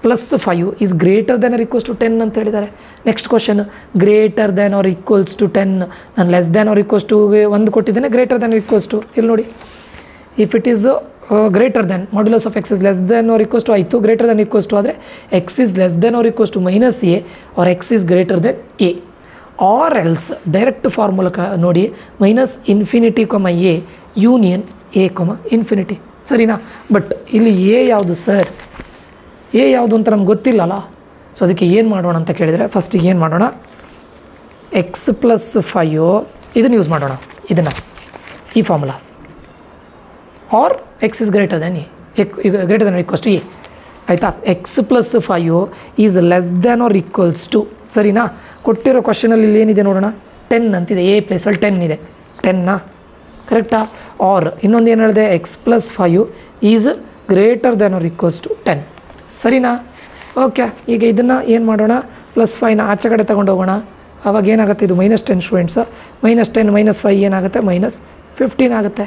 +5 is greater than or equals to 10 ಅಂತ ಹೇಳಿದ್ದಾರೆ. Next question, greater than or equals to 10. ನಾನು less than or equals to 1 ಕೊಟ್ಟಿದ್ದೇನೆ, ಗ್ರೇಟರ್ ದ್ಯಾನ್ ಈಕ್ವಲ್ಸ್ ಟು ಇಲ್ಲಿ ನೋಡಿ. If it is greater than, modulus of X is less than or equals to ಆಯಿತು, greater than equals to ಆದರೆ X is less than or equals to -a or X is greater than A. Or else direct formula ನೋಡಿ, -∞, A union A, infinity. ಸರಿನಾ? But ಇಲ್ಲಿ A ಯಾವುದು sir? A ಯಾವುದು ಅಂತ ನಮ್ಗೆ ಗೊತ್ತಿಲ್ಲಲ್ಲ. So ಅದಕ್ಕೆ ಏನು ಮಾಡೋಣ ಅಂತ ಕೇಳಿದರೆ, ಫಸ್ಟಿಗೆ ಏನು ಮಾಡೋಣ, ಎಕ್ಸ್ +5 ಇದನ್ನು ಯೂಸ್ ಮಾಡೋಣ. ಇದನ್ನು ಈ formula or X is greater than A, greater than equals to A. ಆಯಿತಾ? X +5 is less than or equals to. ಸರಿನಾ? ಕೊಟ್ಟಿರೋ ಕ್ವಶನಲ್ಲಿ ಇಲ್ಲಿ ಏನಿದೆ ನೋಡೋಣ, 10 ಅಂತಿದೆ. ಎ ಪ್ಲೇಸಲ್ಲಿ 10 ಇದೆ. 10ನಾ? ಕರೆಕ್ಟಾ? ಆರ್ ಇನ್ನೊಂದು ಏನು ಹೇಳಿದೆ, X +5 is greater than or equals to 10. ಸರಿನಾ? ಓಕೆ. ಈಗ ಇದನ್ನು ಏನು ಮಾಡೋಣ, +5ನ ಆಚೆ ಕಡೆ ತೊಗೊಂಡು ಹೋಗೋಣ. ಆವಾಗ ಏನಾಗುತ್ತೆ, ಇದು -10 ಸ್ಟೂಡೆಂಟ್ಸ್. -10 -5 ಏನಾಗುತ್ತೆ, -15 ಆಗುತ್ತೆ.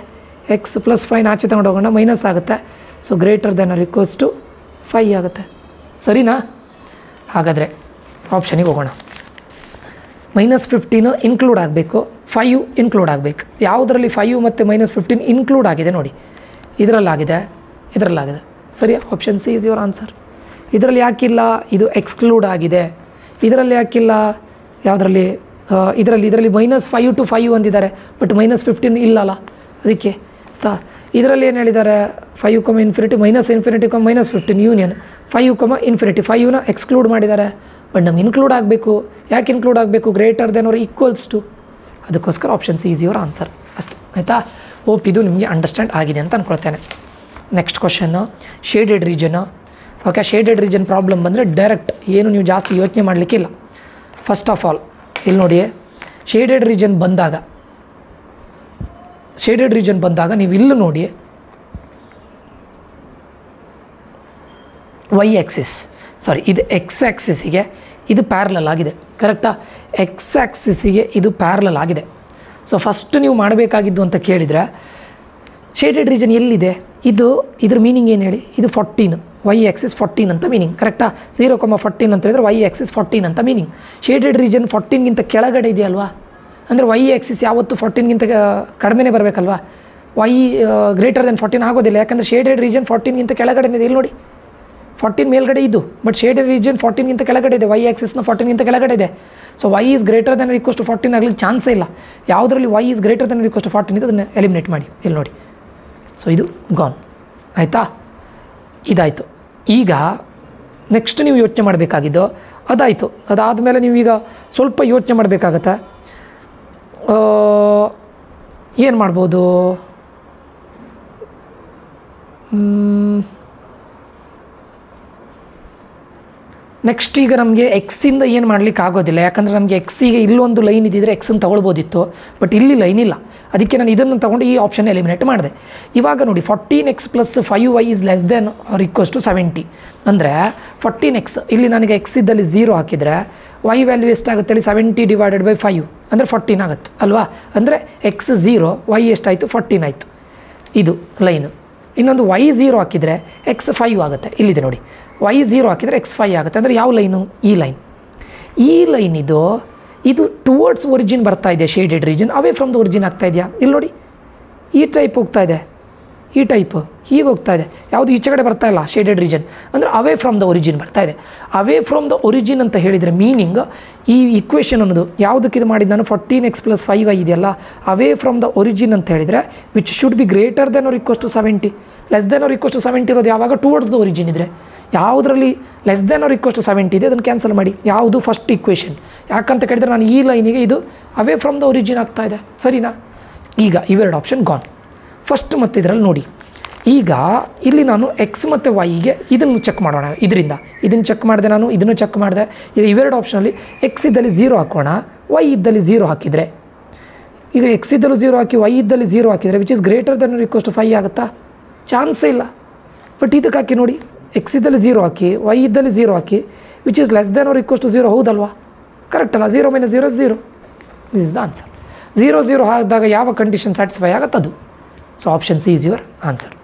ಎಕ್ಸ್ +5ನ ಆಚೆ ತೊಗೊಂಡು ಹೋಗೋಣ, ಮೈನಸ್ ಆಗುತ್ತೆ. So greater than or equals to 5 ಆಗುತ್ತೆ. ಸರಿನಾ? ಹಾಗಾದರೆ ಆಪ್ಷನಿಗೆ ಹೋಗೋಣ. -15 ಇನ್ಕ್ಲೂಡ್ ಆಗಬೇಕು, 5 ಇನ್ಕ್ಲೂಡ್ ಆಗಬೇಕು. ಯಾವುದರಲ್ಲಿ 5 ಮತ್ತು -15 ಇನ್ಕ್ಲೂಡ್ ಆಗಿದೆ ನೋಡಿ, ಇದರಲ್ಲಾಗಿದೆ, ಇದರಲ್ಲಾಗಿದೆ. ಸರಿ, option C is your answer. ಇದರಲ್ಲಿ ಯಾಕಿಲ್ಲ, ಇದು ಎಕ್ಸ್ಕ್ಲೂಡ್ ಆಗಿದೆ. ಇದರಲ್ಲಿ ಯಾಕಿಲ್ಲ, ಯಾವುದರಲ್ಲಿ? ಇದರಲ್ಲಿ -5 to 5 ಅಂದಿದ್ದಾರೆ, ಬಟ್ -15 ಇಲ್ಲಲ್ಲ, ಅದಕ್ಕೆ ಇದರಲ್ಲಿ ಏನು ಹೇಳಿದ್ದಾರೆ, 5, ∞, -∞, -15 ಯೂನಿಯನ್ 5, ∞. 5ನ ಎಕ್ಸ್ಕ್ಲೂಡ್ ಮಾಡಿದ್ದಾರೆ, ಬಟ್ ನಮ್ಗೆ ಇನ್ಕ್ಲೂಡ್ ಆಗಬೇಕು. ಯಾಕೆ ಇನ್ಕ್ಲೂಡ್ ಆಗಬೇಕು? Greater than or equals to. ಅದಕ್ಕೋಸ್ಕರ option C is your answer. ಅಷ್ಟೇ. ಆಯಿತಾ? ಹೋಪ್ ಇದು ನಿಮಗೆ ಅಂಡರ್ಸ್ಟ್ಯಾಂಡ್ ಆಗಿದೆ ಅಂತ ಅಂದ್ಕೊಳ್ತೇನೆ. Next question, shaded region. Okay, shaded region problem ಬಂದರೆ ಡೈರೆಕ್ಟ್ ಏನು ನೀವು ಜಾಸ್ತಿ ಯೋಚನೆ ಮಾಡಲಿಕ್ಕಿಲ್ಲ. ಫಸ್ಟ್ ಆಫ್ ಆಲ್ ಇಲ್ಲಿ ನೋಡಿ, ಶೇಡೆಡ್ ರೀಜನ್ ಬಂದಾಗ ನೀವು ಇಲ್ಲಿ ನೋಡಿ, ಇದು ಎಕ್ಸ್ ಆ್ಯಕ್ಸಿಸಿಗೆ ಇದು ಪ್ಯಾರಲಲ್ ಆಗಿದೆ. ಕರೆಕ್ಟಾ? ಎಕ್ಸ್ ಆ್ಯಕ್ಸಿಸಿಗೆ ಇದು ಪ್ಯಾರಲಲ್ ಆಗಿದೆ. ಸೊ ಫಸ್ಟ್ ನೀವು ಮಾಡಬೇಕಾಗಿದ್ದು ಅಂತ ಕೇಳಿದರೆ, ಶೇಡೆಡ್ ರೀಜನ್ ಎಲ್ಲಿದೆ, ಇದ್ರ ಮೀನಿಂಗ್ ಏನು ಹೇಳಿ, ಇದು 14, ವೈ ಆ್ಯಕ್ಸಿಸ್ 14 ಅಂತ ಮೀನಿಂಗ್. ಕರೆಕ್ಟಾ? 0,14 ಅಂತ ಹೇಳಿದರೆ ವೈ ಆ್ಯಕ್ಸಿಸ್ 14 ಅಂತ ಮೀನಿಂಗ್. ಶೇಡೆಡ್ ರೀಜನ್ 14ಗಿಂತ ಕೆಳಗಡೆ ಇದೆಯಲ್ವಾ, ಅಂದರೆ ವೈ ಆ್ಯಕ್ಸಿಸ್ ಯಾವತ್ತು 14ಗಿಂತ ಕಡಿಮೆನೇ ಬರಬೇಕಲ್ವಾ. ವೈ ಗ್ರೇಟರ್ ದೆನ್ 14 ಆಗೋದಿಲ್ಲ, ಯಾಕಂದರೆ ಶೇಡೆಡ್ ರೀಜನ್ 14ಗಿಂತ ಕೆಳಗಡೆ ಇದೆ. ಇಲ್ಲಿ ನೋಡಿ, 14 ಮೇಲ್ಗಡೆ ಇದು, ಬಟ್ ಶೇಡೆಡ್ ರೀಜನ್ 14ಗಿಂತ ಕೆಳಗಡೆ ಇದೆ, ವೈ ಆಕ್ಸಿಸ್ನ 14ಗಿಂತ ಕೆಳಗಡೆ ಇದೆ. So Y is greater than equals to 14 ಆಗಲಿಕ್ಕೆ ಚಾನ್ಸೇ ಇಲ್ಲ. ಯಾವುದರಲ್ಲಿ Y is greater than equals to 14 ಇದೆ ಅದನ್ನು ಎಲಿಮಿನೇಟ್ ಮಾಡಿ. ಇಲ್ಲಿ ನೋಡಿ, ಸೊ ಇದು ಗಾನ್ ಆಯಿತಾ. ಇದಾಯಿತು. ಈಗ ನೆಕ್ಸ್ಟ್ ನೀವು ಯೋಚನೆ ಮಾಡಬೇಕಾಗಿದ್ದು ಅದಾಯಿತು. ಅದಾದಮೇಲೆ ನೀವೀಗ ಸ್ವಲ್ಪ ಯೋಚನೆ ಮಾಡಬೇಕಾಗತ್ತೆ, ಏನು ಮಾಡ್ಬೋದು. ನೆಕ್ಸ್ಟ್ ಈಗ ನಮಗೆ ಎಕ್ಸಿಂದ ಏನು ಮಾಡಲಿಕ್ಕೆ ಆಗೋದಿಲ್ಲ, ಯಾಕಂದರೆ ನಮಗೆ ಎಕ್ಸಿಗೆ ಇಲ್ಲೊಂದು ಲೈನ್ ಇದ್ದಿದ್ರೆ ಎಕ್ಸನ್ನು ತೊಗೊಳ್ಬೋದಿತ್ತು, ಬಟ್ ಇಲ್ಲಿ ಲೈನ್ ಇಲ್ಲ. ಅದಕ್ಕೆ ನಾನು ಇದನ್ನು ತೊಗೊಂಡು ಈ ಆಪ್ಷನ್ ಎಲಿಮಿನೇಟ್ ಮಾಡಿದೆ. ಇವಾಗ ನೋಡಿ 14x + 5y is less than or equals to 70. ಅಂದರೆ 14x ಇಲ್ಲಿ ನನಗೆ ಎಕ್ಸ್ ಇದ್ದಲ್ಲಿ 0 ಹಾಕಿದರೆ ವೈ ವ್ಯಾಲ್ಯೂ ಎಷ್ಟಾಗುತ್ತೆ ಹೇಳಿ, 70/5 ಅಂದರೆ 14 ಆಗುತ್ತೆ ಅಲ್ವಾ. ಅಂದರೆ ಎಕ್ಸ್ 0, ವೈ ಎಷ್ಟಾಯಿತು 14 ಆಯಿತು. ಇದು ಲೈನು. ಇನ್ನೊಂದು ವೈ 0 ಹಾಕಿದರೆ ಎಕ್ಸ್ 5 ಆಗುತ್ತೆ. ಇಲ್ಲಿದೆ ನೋಡಿ, ವೈ 0 ಹಾಕಿದರೆ ಎಕ್ಸ್ 5 ಆಗುತ್ತೆ. ಅಂದರೆ ಯಾವ ಲೈನು, ಈ ಲೈನ್. ಈ ಲೈನ್ ಇದು ಟುವರ್ಡ್ಸ್ ಒರಿಜಿನ್ ಬರ್ತಾ ಇದೆ, shaded region. Away from the origin ಆಗ್ತಾ ಇದೆಯಾ, ಇಲ್ಲಿ ನೋಡಿ ಈ ಟೈಪ್ ಹೋಗ್ತಾ ಇದೆ, ಈ ಟೈಪ್ ಹೀಗೆ ಹೋಗ್ತಾ ಇದೆ, ಯಾವುದು ಈಚೆ ಕಡೆ ಬರ್ತಾ ಇಲ್ಲ ಶೇಡೆಡ್ ರೀಜನ್. ಅಂದರೆ ಅವೇ ಫ್ರಮ್ ದ ಒರಿಜಿನ್ ಬರ್ತಾ ಇದೆ. ಅವೇ ಫ್ರಮ್ ದ ಒರಿಜಿನ್ ಅಂತ ಹೇಳಿದರೆ ಮೀನಿಂಗ್ ಈ ಇಕ್ವೇಷನ್ ಅನ್ನೋದು ಯಾವುದಕ್ಕೆ ಇದು ಮಾಡಿದ್ದು ನಾನು, 14x + 5y ಇದೆಯಲ್ಲ, ಅವೇ ಫ್ರಮ್ ದ ಒರಿಜಿನ್ ಅಂತ ಹೇಳಿದರೆ which should be greater than or equals to 70. Less than or equals to 70 ಇರೋದು ಯಾವಾಗ, ಟುವರ್ಡ್ಸ್ ದ ಒರಿಜಿನ್ ಇದ್ದರೆ. ಯಾವುದರಲ್ಲಿ less than or equals to 70 ಇದೆ ಅದನ್ನು ಕ್ಯಾನ್ಸಲ್ ಮಾಡಿ. ಯಾವುದು, ಫಸ್ಟ್ ಇಕ್ವೇಷನ್. ಯಾಕಂತ ಕೇಳಿದರೆ ನಾನು ಈ ಲೈನಿಗೆ ಇದು ಅವೇ ಫ್ರಮ್ ದ ಒರಿಜಿನ್ ಆಗ್ತಾ ಇದೆ, ಸರಿನಾ. ಈಗ ಇವೆರಡು ಆಪ್ಷನ್ ಗಾನ್. ಫಸ್ಟ್ ಮತ್ತು ಇದರಲ್ಲಿ ನೋಡಿ, ಈಗ ಇಲ್ಲಿ ನಾನು ಎಕ್ಸ್ ಮತ್ತು ವೈಗೆ ಇದನ್ನು ಚೆಕ್ ಮಾಡೋಣ. ಇದನ್ನು ಚೆಕ್ ಮಾಡಿದೆ ನಾನು, ಇದನ್ನು ಚೆಕ್ ಮಾಡಿದೆ. ಈಗ ಇವೆರಡು ಆಪ್ಷನಲ್ಲಿ ಎಕ್ಸ್ ಇದ್ದಲ್ಲಿ 0 ಹಾಕೋಣ, ವೈ ಇದ್ದಲ್ಲಿ 0 ಹಾಕಿದರೆ, ಈಗ ಎಕ್ಸ್ ಇದ್ದಲ್ಲೂ 0 ಹಾಕಿ ವೈ ಇದ್ದಲ್ಲಿ 0 ಹಾಕಿದರೆ which is greater than or equals to 5 ಆಗುತ್ತಾ, ಚಾನ್ಸೇ ಇಲ್ಲ. ಬಟ್ ಇದಕ್ಕೆ ಹಾಕಿ ನೋಡಿ, ಎಕ್ಸ್ ಇದ್ದಲ್ಲಿ 0 ಹಾಕಿ ವೈ ಇದ್ದಲ್ಲಿ 0 ಹಾಕಿ which is less than or equals to 0, ಹೌದಲ್ವಾ, ಕರೆಕ್ಟ್ ಅಲ್ಲ. 0 - 0 0, ದಿಸ್ ಇಸ್ ದ ಆನ್ಸರ್. 0 0 ಹಾಕಿದಾಗ ಯಾವ ಕಂಡೀಷನ್ ಸ್ಯಾಟಿಸ್ಫೈ ಆಗುತ್ತೆ ಅದು. So option C is your answer.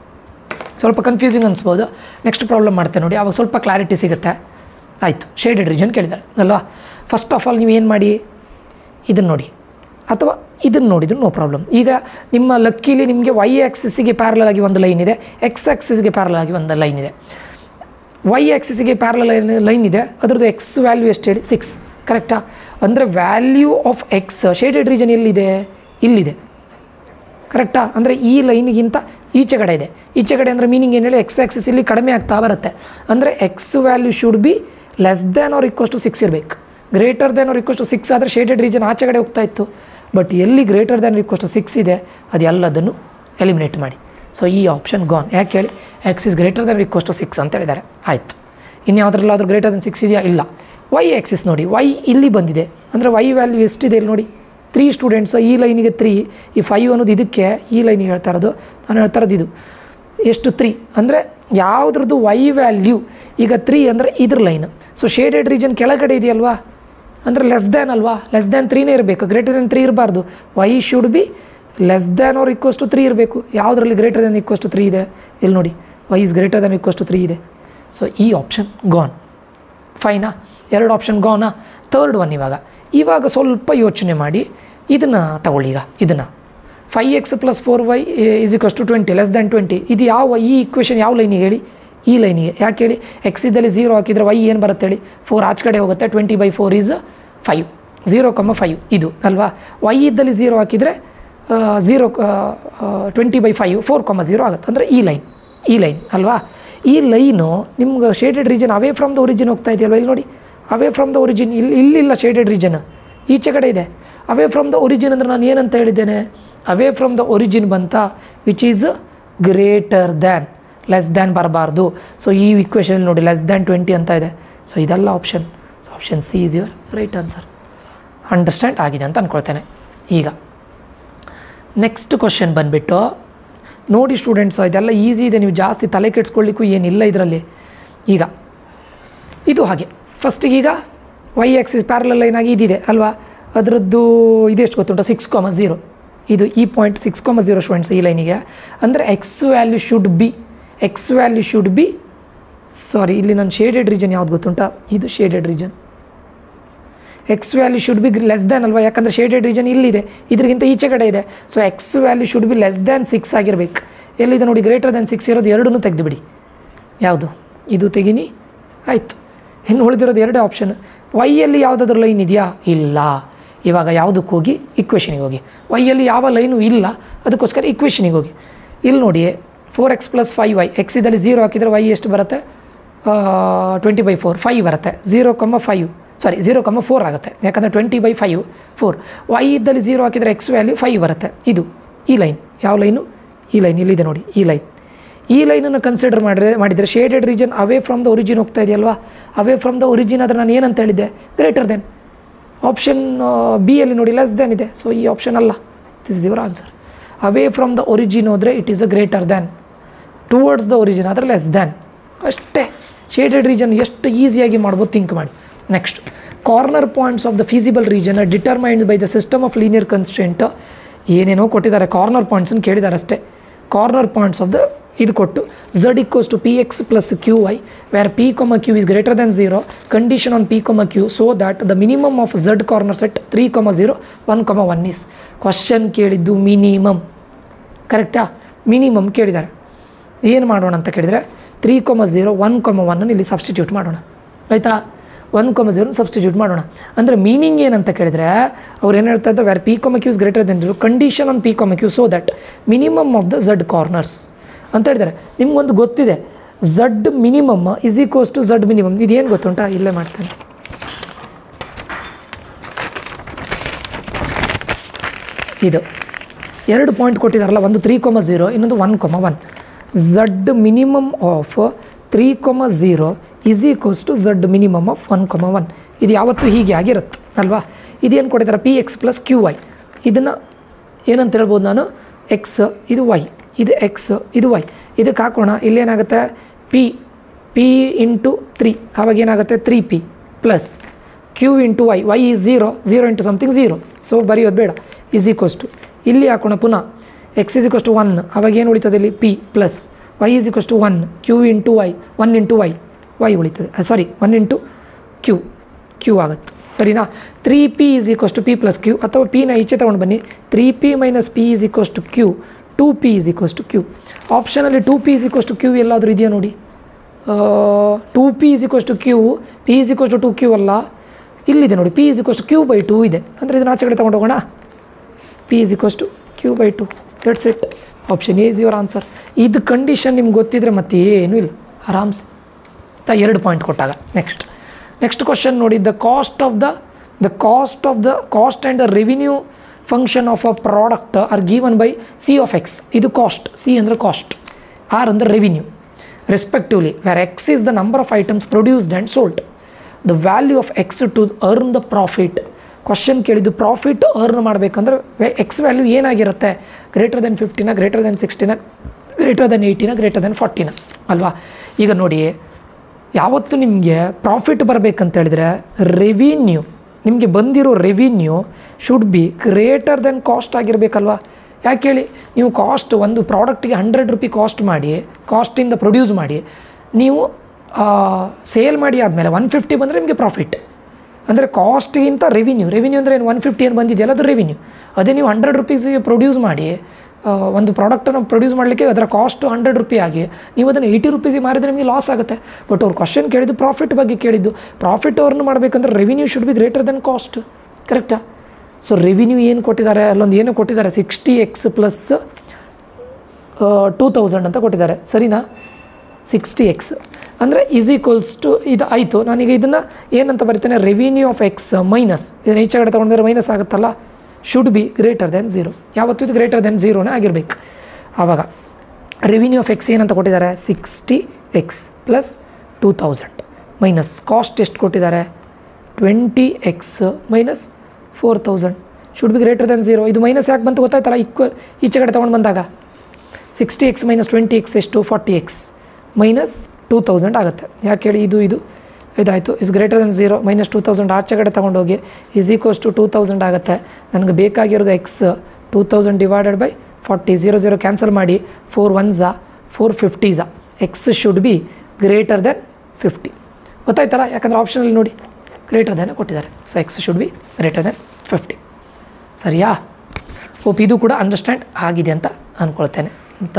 ಸ್ವಲ್ಪ ಕನ್ಫ್ಯೂಸಿಂಗ್ ಅನಿಸ್ಬೋದು. ನೆಕ್ಸ್ಟ್ ಪ್ರಾಬ್ಲಮ್ ಮಾಡ್ತೇನೆ ನೋಡಿ, ಆವಾಗ ಸ್ವಲ್ಪ ಕ್ಲಾರಿಟಿ ಸಿಗುತ್ತೆ. ಆಯಿತು, ಶೇಡೆಡ್ ರೀಜನ್ ಕೇಳಿದ್ದಾರೆ ಅಲ್ವಾ. ಫಸ್ಟ್ ಆಫ್ ಆಲ್ ನೀವು ಏನು ಮಾಡಿ, ಇದನ್ನು ನೋಡಿ ಅಥವಾ ಇದನ್ನು ನೋಡಿದ್ರು ನೋ ಪ್ರಾಬ್ಲಮ್. ಈಗ ನಿಮ್ಮ ಲಕ್ಕಿಲಿ ನಿಮಗೆ ವೈ ಆ್ಯಕ್ಸಿಸ್ಸಿಗೆ ಪ್ಯಾರಲಲ್ ಆಗಿ ಒಂದು ಲೈನ್ ಇದೆ, ಎಕ್ಸ್ ಆ್ಯಕ್ಸಿಸ್ಗೆ ಪ್ಯಾರಲಲ್ ಆಗಿ ಒಂದು ಲೈನ್ ಇದೆ. ವೈ ಆ್ಯಕ್ಸಿಸ್ಗೆ ಪ್ಯಾರಲಲ್ ಲೈನ್ ಇದೆ, ಅದರದ್ದು ಎಕ್ಸ್ ವ್ಯಾಲ್ಯೂ ಎಷ್ಟು ಹೇಳಿ, 6, ಕರೆಕ್ಟಾ. ಅಂದರೆ value of X shaded region ಎಲ್ಲಿದೆ, ಇಲ್ಲಿದೆ, ಕರೆಕ್ಟಾ. ಅಂದರೆ ಈ ಲೈನಿಗಿಂತ ಈಚೆ ಕಡೆ ಇದೆ. ಈಚೆ ಕಡೆ ಅಂದರೆ ಮೀನಿಂಗ್ ಏನು ಹೇಳಿ, ಎಕ್ಸ್ ಆ್ಯಕ್ಸಿಸ್ ಇಲ್ಲಿ ಕಡಿಮೆ ಆಗ್ತಾ ಬರುತ್ತೆ. ಅಂದರೆ X value should be less than or equals to 6 ಇರಬೇಕು. Greater than or equals to 6 ಆದರೆ ಶೇಡೆಡ್ ರೀಜನ್ ಆಚೆ ಕಡೆ ಹೋಗ್ತಾ ಇತ್ತು. ಬಟ್ ಎಲ್ಲಿ greater than or equals to 6 ಇದೆ ಅದು ಎಲ್ಲದನ್ನು ಎಲಿಮಿನೇಟ್ ಮಾಡಿ. ಸೊ ಈ ಆಪ್ಷನ್ ಗಾನ್. ಯಾಕೆ ಹೇಳಿ, X is greater than or equals to 6 ಅಂತ ಹೇಳಿದ್ದಾರೆ. ಆಯಿತು. ಇನ್ಯಾವುದ್ರಲ್ಲಾದರೂ ಗ್ರೇಟರ್ ದೆನ್ 6 ಇದೆಯಾ, ಇಲ್ಲ. ವೈ ಆ್ಯಕ್ಸಿಸ್ ನೋಡಿ, ವೈ ಇಲ್ಲಿ ಬಂದಿದೆ ಅಂದರೆ ವೈ ವ್ಯಾಲ್ಯೂ ಎಷ್ಟಿದೆ ಇಲ್ಲಿ ನೋಡಿ, 3 ಸ್ಟೂಡೆಂಟ್ಸ್. ಈ ಲೈನಿಗೆ 3, ಈ 5 ಅನ್ನೋದು ಇದಕ್ಕೆ, ಈ ಲೈನಿಗೆ ಹೇಳ್ತಾ ಇರೋದು, ನಾನು ಹೇಳ್ತಾ ಇರೋದು ಇದು ಎಷ್ಟು 3. ಅಂದರೆ ಯಾವುದ್ರದ್ದು ವೈ ವ್ಯಾಲ್ಯೂ ಈಗ 3 ಅಂದರೆ ಇದ್ರ ಲೈನ್. ಸೊ ಶೇಡೆಡ್ ರೀಜನ್ ಕೆಳಗಡೆ ಇದೆಯಲ್ವಾ, ಅಂದರೆ ಲೆಸ್ ದ್ಯಾನ್ ಅಲ್ವಾ, ಲೆಸ್ ದ್ಯಾನ್ 3ನೇ ಇರಬೇಕು, ಗ್ರೇಟರ್ ದೆನ್ 3 ಇರಬಾರ್ದು. Y should be less than or equals to 3 ಇರಬೇಕು. ಯಾವುದರಲ್ಲಿ ಗ್ರೇಟರ್ ದೆನ್ ಈಕ್ವಲ್ಸ್ ಟು 3 ಇದೆ, ಇಲ್ಲಿ ನೋಡಿ Y is greater than equals to 3 ಇದೆ. ಸೊ ಈ ಆಪ್ಷನ್ ಗಾನ್. ಫೈನಾ, 2 ಆಪ್ಷನ್ ಗಾನಾ. ಥರ್ಡ್ ಒನ್ ಇವಾಗ ಸ್ವಲ್ಪ ಯೋಚನೆ ಮಾಡಿ ಇದನ್ನು ತಗೊಳ್ಳಿ. ಈಗ ಇದನ್ನು 5x + 4y = 20 ಲೆಸ್ ದ್ಯಾನ್ 20 ಇದು ಯಾವ, ಈ ಇಕ್ವೇಷನ್ ಯಾವ ಲೈನಿಗೆ ಹೇಳಿ, ಈ ಲೈನಿಗೆ. ಯಾಕೆ ಹೇಳಿ, ಎಕ್ಸ್ ಇದ್ದಲ್ಲಿ 0 ಹಾಕಿದರೆ ವೈ ಏನು ಬರುತ್ತೆ ಹೇಳಿ, 4 ಆಚೆ ಕಡೆ ಹೋಗುತ್ತೆ. 20/4 ಈಸ್ 5, 0,5 ಇದು ಅಲ್ವಾ. ವೈ ಇದ್ದಲ್ಲಿ 0 ಹಾಕಿದರೆ 20/5 4,0 ಆಗುತ್ತೆ. ಅಂದರೆ ಈ ಲೈನ್ ಅಲ್ವಾ. ಈ ಲೈನು ನಿಮ್ಗೆ shaded region away from the origin ಹೋಗ್ತಾ ಇದೆಯಲ್ವ, ಇಲ್ಲಿ ನೋಡಿ ಅವೇ ಫ್ರಮ್ ದ ಒರಿಜಿನ್. ಇಲ್ಲಿಲ್ಲ ಶೇಡೆಡ್ ರೀಜನ್, ಈಚೆ ಕಡೆ ಇದೆ. ಅವೇ ಫ್ರಮ್ ದ ಒರಿಜಿನ್ ಅಂದರೆ ನಾನು ಏನಂತ ಹೇಳಿದ್ದೇನೆ, ಅವೇ ಫ್ರಮ್ ದ ಒರಿಜಿನ್ ಬಂತ which is greater than, less than ಬರಬಾರ್ದು. ಸೊ ಈ ಇಕ್ವೇಷನ್ ನೋಡಿ ಲೆಸ್ ದ್ಯಾನ್ 20 ಅಂತ ಇದೆ. ಸೊ ಇದೆಲ್ಲ option. So option C is your right answer. Understand ಆಗಿದೆ ಅಂತ ಅಂದ್ಕೊಳ್ತೇನೆ. ಈಗ ನೆಕ್ಸ್ಟ್ ಕ್ವಶನ್ ಬಂದುಬಿಟ್ಟು ನೋಡಿ ಸ್ಟೂಡೆಂಟ್ಸು, ಇದೆಲ್ಲ ಈಸಿ ಇದೆ, ನೀವು ಜಾಸ್ತಿ ತಲೆ ಕೆಡಿಸ್ಕೊಳ್ಳಿಕ್ಕೂ ಏನಿಲ್ಲ ಇದರಲ್ಲಿ. ಈಗ ಇದು ಹಾಗೆ ಫಸ್ಟಿಗೀಗ ವೈ ಆ್ಯಕ್ಸಿಸ್ ಪ್ಯಾರಲಲ್ ಲೈನ್ ಆಗಿ ಇದಿದೆ ಅಲ್ವಾ, ಅದರದ್ದು ಇದೆಷ್ಟು ಗೊತ್ತುಂಟು, 6,0 ಇದು ಈ ಪಾಯಿಂಟ್ 6,0 ಸ್ಟೂಡೆಂಟ್ಸ್ ಈ ಲೈನಿಗೆ. ಅಂದರೆ X value should B sorry, ಇಲ್ಲಿ ನಾನು ಶೇಡೆಡ್ ರೀಜನ್ ಯಾವ್ದು ಗೊತ್ತುಂಟಾ, ಇದು shaded region. X value should be less than ಅಲ್ವಾ, ಯಾಕಂದರೆ ಶೇಡೆಡ್ ರೀಜನ್ ಇಲ್ಲಿದೆ, ಇದರಿಗಿಂತ ಈಚೆ ಕಡೆ ಇದೆ. So X value should be less than 6 ಆಗಿರಬೇಕು. ಎಲ್ಲಿದೆ ನೋಡಿ ಗ್ರೇಟರ್ ದ್ಯಾನ್ 6 ಇರೋದು, ಎರಡನ್ನೂ ತೆಗೆದುಬಿಡಿ. ಯಾವುದು ಇದು ತೆಗೀನಿ, ಆಯಿತು. ಇನ್ನು ಉಳಿದಿರೋದು ಎರಡೇ ಆಪ್ಷನ್. ವೈಯಲ್ಲಿ ಯಾವುದಾದ್ರೂ ಲೈನ್ ಇದೆಯಾ? ಇಲ್ಲ. ಇವಾಗ ಯಾವುದಕ್ಕೆ ಹೋಗಿ? ಇಕ್ವೇಷನಿಗೆ ಹೋಗಿ. ವೈಯಲ್ಲಿ ಯಾವ ಲೈನು ಇಲ್ಲ, ಅದಕ್ಕೋಸ್ಕರ ಇಕ್ವೇಷನಿಗೆ ಹೋಗಿ. ಇಲ್ಲಿ ನೋಡಿ 4x + 5y, ಎಕ್ಸ್ ಇದಲ್ಲಿ 0 ಹಾಕಿದರೆ ವೈ ಎಷ್ಟು ಬರುತ್ತೆ? 20/4, 5 ಬರುತ್ತೆ. 0,4 ಆಗುತ್ತೆ, ಯಾಕಂದರೆ 20/5 4. ವೈ ಇದ್ದಲ್ಲಿ 0 ಹಾಕಿದರೆ ಎಕ್ಸ್ ವ್ಯಾಲ್ಯೂ 5 ಬರುತ್ತೆ. ಇದು ಈ ಲೈನ್ ಯಾವ ಲೈನು? ಈ ಲೈನ್ ಇಲ್ಲಿದೆ ನೋಡಿ, ಈ ಲೈನ್. ಈ ಲೈನನ್ನು ಕನ್ಸಿಡರ್ ಮಾಡಿದರೆ shaded region away from the origin ಹೋಗ್ತಾ ಇದೆಯಲ್ವಾ? ಅವೇ ಫ್ರಮ್ ದ ಒರಿಜಿನ್ ಆದರೆ ನಾನು ಏನಂತ ಹೇಳಿದ್ದೆ? Greater than. ಆಪ್ಷನ್ ಬಿ ಅಲ್ಲಿ ನೋಡಿ ಲೆಸ್ ದೆನ್ ಇದೆ, ಸೊ ಈ ಆಪ್ಷನ್ ಅಲ್ಲ. This is your answer. Away from the origin ಹೋದರೆ it is a greater than, towards the origin ಆದರೆ ಲೆಸ್ ದೆನ್. ಅಷ್ಟೇ. ಶೇಡೆಡ್ ರೀಜನ್ ಎಷ್ಟು ಈಸಿಯಾಗಿ ಮಾಡ್ಬೋದು ಥಿಂಕ್ ಮಾಡಿ. Next, corner points of the feasible region are determined by the system of linear constant. ಏನೇನೋ ಕೊಟ್ಟಿದ್ದಾರೆ, corner ಪಾಯಿಂಟ್ಸನ್ನು ಕೇಳಿದ್ದಾರೆ ಅಷ್ಟೇ. ಕಾರ್ನರ್ ಪಾಯಿಂಟ್ಸ್ ಆಫ್ ದ ಇದು ಕೊಟ್ಟು z = px + qy where p, q is greater than 0, condition on p, q so that the minimum of z corner set 3, 0, 1, 1 is. Question ಕೇಳಿದ್ದು minimum, ಕರೆಕ್ಟಾ? Minimum ಕೇಳಿದ್ದಾರೆ. ಏನು ಮಾಡೋಣ ಅಂತ ಕೇಳಿದರೆ 3, 0, 1, 1 ಇಲ್ಲಿ ಸಬ್ಸ್ಟಿಟ್ಯೂಟ್ ಮಾಡೋಣ, ಆಯಿತಾ? 1, 0 ಸಬ್ಸ್ಟಿಟ್ಯೂಟ್ ಮಾಡೋಣ. ಅಂದರೆ ಮೀನಿಂಗ್ ಏನಂತ ಕೇಳಿದರೆ ಅವ್ರು ಏನು ಹೇಳ್ತಾ ಇದ್ದಾರೆ? Where p, q is greater than 0, condition on p, q so that minimum of the z corners ಅಂತ ಹೇಳಿದ್ದಾರೆ. ನಿಮ್ಗೊಂದು ಗೊತ್ತಿದೆ, ಝಡ್ ಮಿನಿಮಮ್ = ಝಡ್ ಮಿನಿಮಮ್. ಇದೇನು ಗೊತ್ತುಂಟಾ? ಇಲ್ಲೇ ಮಾಡ್ತೇನೆ. ಇದು 2 ಪಾಯಿಂಟ್ ಕೊಟ್ಟಿದ್ದಾರಲ್ಲ, ಒಂದು 3, 0, ಇನ್ನೊಂದು 1, 1. Z minimum of 3, 0 = Z minimum of 1, 1. ಇದು ಯಾವತ್ತೂ ಹೀಗೆ ಆಗಿರುತ್ತೆ ಅಲ್ವಾ? ಇದೇನು ಕೊಟ್ಟಿದ್ದಾರೆ? px + qy. ಇದನ್ನು ಏನಂತ ಹೇಳ್ಬೋದು ನಾನು? ಎಕ್ಸ್, ಇದು ವೈ, ಇದು ಎಕ್ಸ್, ಇದು ವೈ. ಇದಕ್ಕೆ ಹಾಕೋಣ. ಇಲ್ಲೇನಾಗುತ್ತೆ? p × 3, ಆವಾಗ ಏನಾಗುತ್ತೆ? 3p + q × y, y is 0, 0 × something 0, so ಬರೆಯೋದು ಬೇಡ. = ಇಲ್ಲಿ ಹಾಕೋಣ ಪುನಃ x = 1, ಆವಾಗ ಏನು ಉಳಿತದೆ ಇಲ್ಲಿ? p + y = 1, q × y, 1 × y, y ಉಳಿತದೆ. 1 × q ಆಗುತ್ತೆ, ಸರಿನಾ? 3p = p + q, ಅಥವಾ p ನ ಈಚೆ ತೊಗೊಂಡು ಬನ್ನಿ. 3p - p = q, 2p = q. ಆಪ್ಷನಲ್ಲಿ 2p = q ಎಲ್ಲಾದರೂ ಇದೆಯಾ ನೋಡಿ? 2p = q, p = 2q ಅಲ್ಲ, ಇಲ್ಲಿದೆ ನೋಡಿ. p = q/2 ಇದೆ, ಅಂದರೆ ಇದನ್ನು ಆಚೆ ಕಡೆ ತೊಗೊಂಡು ಹೋಗೋಣ. p = q/2, that's it. Option A is your answer. ಇದು ಕಂಡೀಷನ್ ನಿಮ್ಗೆ ಗೊತ್ತಿದ್ರೆ ಮತ್ತೆ ಏನೂ ಇಲ್ಲ, ಆರಾಮ್ಸೆ. 2 ಪಾಯಿಂಟ್ ಕೊಟ್ಟಾಗ. ನೆಕ್ಸ್ಟ್ ಕ್ವಶನ್ ನೋಡಿ. The cost and the revenue function of a product are given by C of X. ಇದು ಕಾಸ್ಟ್, ಸಿ ಅಂದರೆ ಕಾಸ್ಟ್, ಆರ್ ಅಂದರೆ revenue respectively, where X is the number of items produced and sold. The value of X to earn the profit. Question ಕೇಳಿದ್ದು profit earn ಮಾಡಬೇಕಂದ್ರೆ X value ಏನಾಗಿರುತ್ತೆ? Greater than 50ನ, greater than 60ನ, greater than 80ನ, greater than 40ನ ಅಲ್ವಾ? ಈಗ ನೋಡಿ, ಯಾವತ್ತು ನಿಮಗೆ ಪ್ರಾಫಿಟ್ ಬರಬೇಕಂತ ಹೇಳಿದರೆ ರೆವಿನ್ಯೂ, ನಿಮಗೆ ಬಂದಿರೋ revenue should be greater than cost ಆಗಿರಬೇಕಲ್ವಾ? ಯಾಕೆ ಹೇಳಿ? ನೀವು ಕಾಸ್ಟ್, ಒಂದು ಪ್ರಾಡಕ್ಟಿಗೆ 100 ರೂಪಾಯಿ ಕಾಸ್ಟ್ ಮಾಡಿ, ಕಾಸ್ಟಿಂದ ಪ್ರೊಡ್ಯೂಸ್ ಮಾಡಿ, ನೀವು ಸೇಲ್ ಮಾಡಿ ಆದಮೇಲೆ 150 ಬಂದರೆ ನಿಮಗೆ ಪ್ರಾಫಿಟ್. ಅಂದರೆ ಕಾಸ್ಟ್ಗಿಂತ ರೆವಿನ್ಯೂ ಅಂದರೆ ಏನು? 150 ಏನು ಬಂದಿದೆಯಲ್ಲ, ಅದು ರೆವಿನ್ಯೂ. ಅದೇ ನೀವು 100 ರೂಪೀಸಿಗೆ ಪ್ರೊಡ್ಯೂಸ್ ಮಾಡಿ, ಒಂದು ಪ್ರಾಡಕ್ಟನ್ನು ಪ್ರೊಡ್ಯೂಸ್ ಮಾಡಲಿಕ್ಕೆ ಅದರ ಕಾಸ್ಟ್ 100 ರೂಪಾಯಿ ಆಗಿ ನೀವು ಅದನ್ನು 80 ರೂಪೀಸಿಗೆ ಮಾರಿದರೆ ನಿಮಗೆ ಲಾಸ್ ಆಗುತ್ತೆ. ಬಟ್ ಅವ್ರು ಕ್ವಶನ್ ಕೇಳಿದ್ದು ಪ್ರಾಫಿಟ್ ಬಗ್ಗೆ ಕೇಳಿದ್ದು. ಪ್ರಾಫಿಟ್ ಅರ್ನ್ ಮಾಡಬೇಕಂದ್ರೆ revenue should be greater than cost, ಕರೆಕ್ಟಾ? ಸೊ ರೆವಿನ್ಯೂ ಏನು ಕೊಟ್ಟಿದ್ದಾರೆ? ಅಲ್ಲೊಂದು ಏನು ಕೊಟ್ಟಿದ್ದಾರೆ? 60x + 2000 ಅಂತ ಕೊಟ್ಟಿದ್ದಾರೆ, ಸರಿನಾ? 60x ಅಂದರೆ = ಇದು ಆಯಿತು. ನಾನೀಗ ಇದನ್ನು ಏನಂತ ಬರಿತೇನೆ? ರೆವಿನ್ಯೂ ಆಫ್ ಎಕ್ಸ್ ಮೈನಸ್, ಇದನ್ನು ಈಚೆ ಕಡೆ ತೊಗೊಂಡ್ರೆ ಮೈನಸ್ ಆಗುತ್ತಲ್ಲ, ಶುಡ್ ಬಿ ಗ್ರೇಟರ್ ದೆನ್ 0. ಯಾವತ್ತೂ ಇದು ಗ್ರೇಟರ್ ದೆನ್ 0ನೇ ಆಗಿರಬೇಕು. ಆವಾಗ ರೆವಿನ್ಯೂ ಆಫ್ ಎಕ್ಸ್ ಏನಂತ ಕೊಟ್ಟಿದ್ದಾರೆ? 60x + 2000 ಮೈನಸ್ ಕಾಸ್ಟ್ ಎಷ್ಟು ಕೊಟ್ಟಿದ್ದಾರೆ? 20x - 4000 should be greater then 0. ಇದು ಮೈನಸ್ ಯಾಕೆ ಬಂತು ಗೊತ್ತಾಯ್ತಲ್ಲ? ಈಕ್ವಲ್ ಈಚೆ ಕಡೆ ತೊಗೊಂಡು ಬಂದಾಗ 60x - 20x ಎಷ್ಟು? 40x - 2000 ಆಗುತ್ತೆ. ಯಾಕೆ ಹೇಳಿ? ಇದಾಯಿತು. ಇಸ್ ಗ್ರೇಟರ್ ದೆನ್ 0 - 2000 ಆಚೆ ಕಡೆ ತೊಗೊಂಡೋಗಿ = 2000 ಆಗುತ್ತೆ. ನನಗೆ ಬೇಕಾಗಿರೋದು ಎಕ್ಸ್ 2000 / 40, 0 ಕ್ಯಾನ್ಸಲ್ ಮಾಡಿ, 4 1s 450s. X should be greater then 50. ಗೊತ್ತಾಯ್ತಲ್ಲ? ಯಾಕಂದರೆ ಆಪ್ಷನಲ್ಲಿ ನೋಡಿ ಗ್ರೇಟರ್ ದೆನ್ ಕೊಟ್ಟಿದ್ದಾರೆ. So X should be greater then 50. ಸರಿಯಾ? ಹೋಪ್ ಇದು ಕೂಡ ಅಂಡರ್ಸ್ಟ್ಯಾಂಡ್ ಆಗಿದೆ ಅಂತ ಅಂದ್ಕೊಳ್ತೇನೆ. ಅಂತ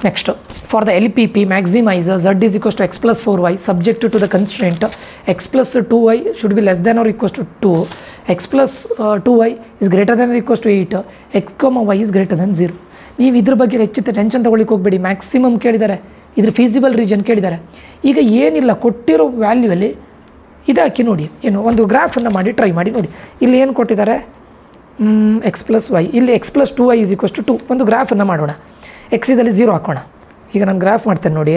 next for the L P P maximise z is equals to x plus 4y subject to the constraint x plus 2y should be less than or equals to 2, x plus 2y is greater than or equals to 8, x, y is greater than 0. ನೀವು ಇದ್ರ ಬಗ್ಗೆ ಹೆಚ್ಚಿನ tension ತೊಗೊಳ್ಳಿಕ್ಕೆ ಹೋಗಬೇಡಿ. Maximum ಕೇಳಿದ್ದಾರೆ, ಇದ್ರ feasible region ಕೇಳಿದ್ದಾರೆ. ಈಗ ಏನಿಲ್ಲ, ಕೊಟ್ಟಿರೋ ವ್ಯಾಲ್ಯೂಯಲ್ಲಿ ಇದು ಹಾಕಿ ನೋಡಿ, ಏನು ಒಂದು ಗ್ರಾಫನ್ನು ಮಾಡಿ ಟ್ರೈ ಮಾಡಿ ನೋಡಿ. ಇಲ್ಲಿ ಏನು ಕೊಟ್ಟಿದ್ದಾರೆ, ಎಕ್ಸ್ ಪ್ಲಸ್ ವೈ, ಇಲ್ಲಿ X plus 2y is equals to 2. ಒಂದು ಗ್ರಾಫನ್ನು ಮಾಡೋಣ. ಎಕ್ಸ್ ಇದರಲ್ಲಿ 0 ಹಾಕೋಣ. ಈಗ ನಾನು ಗ್ರಾಫ್ ಮಾಡ್ತೇನೆ ನೋಡಿ,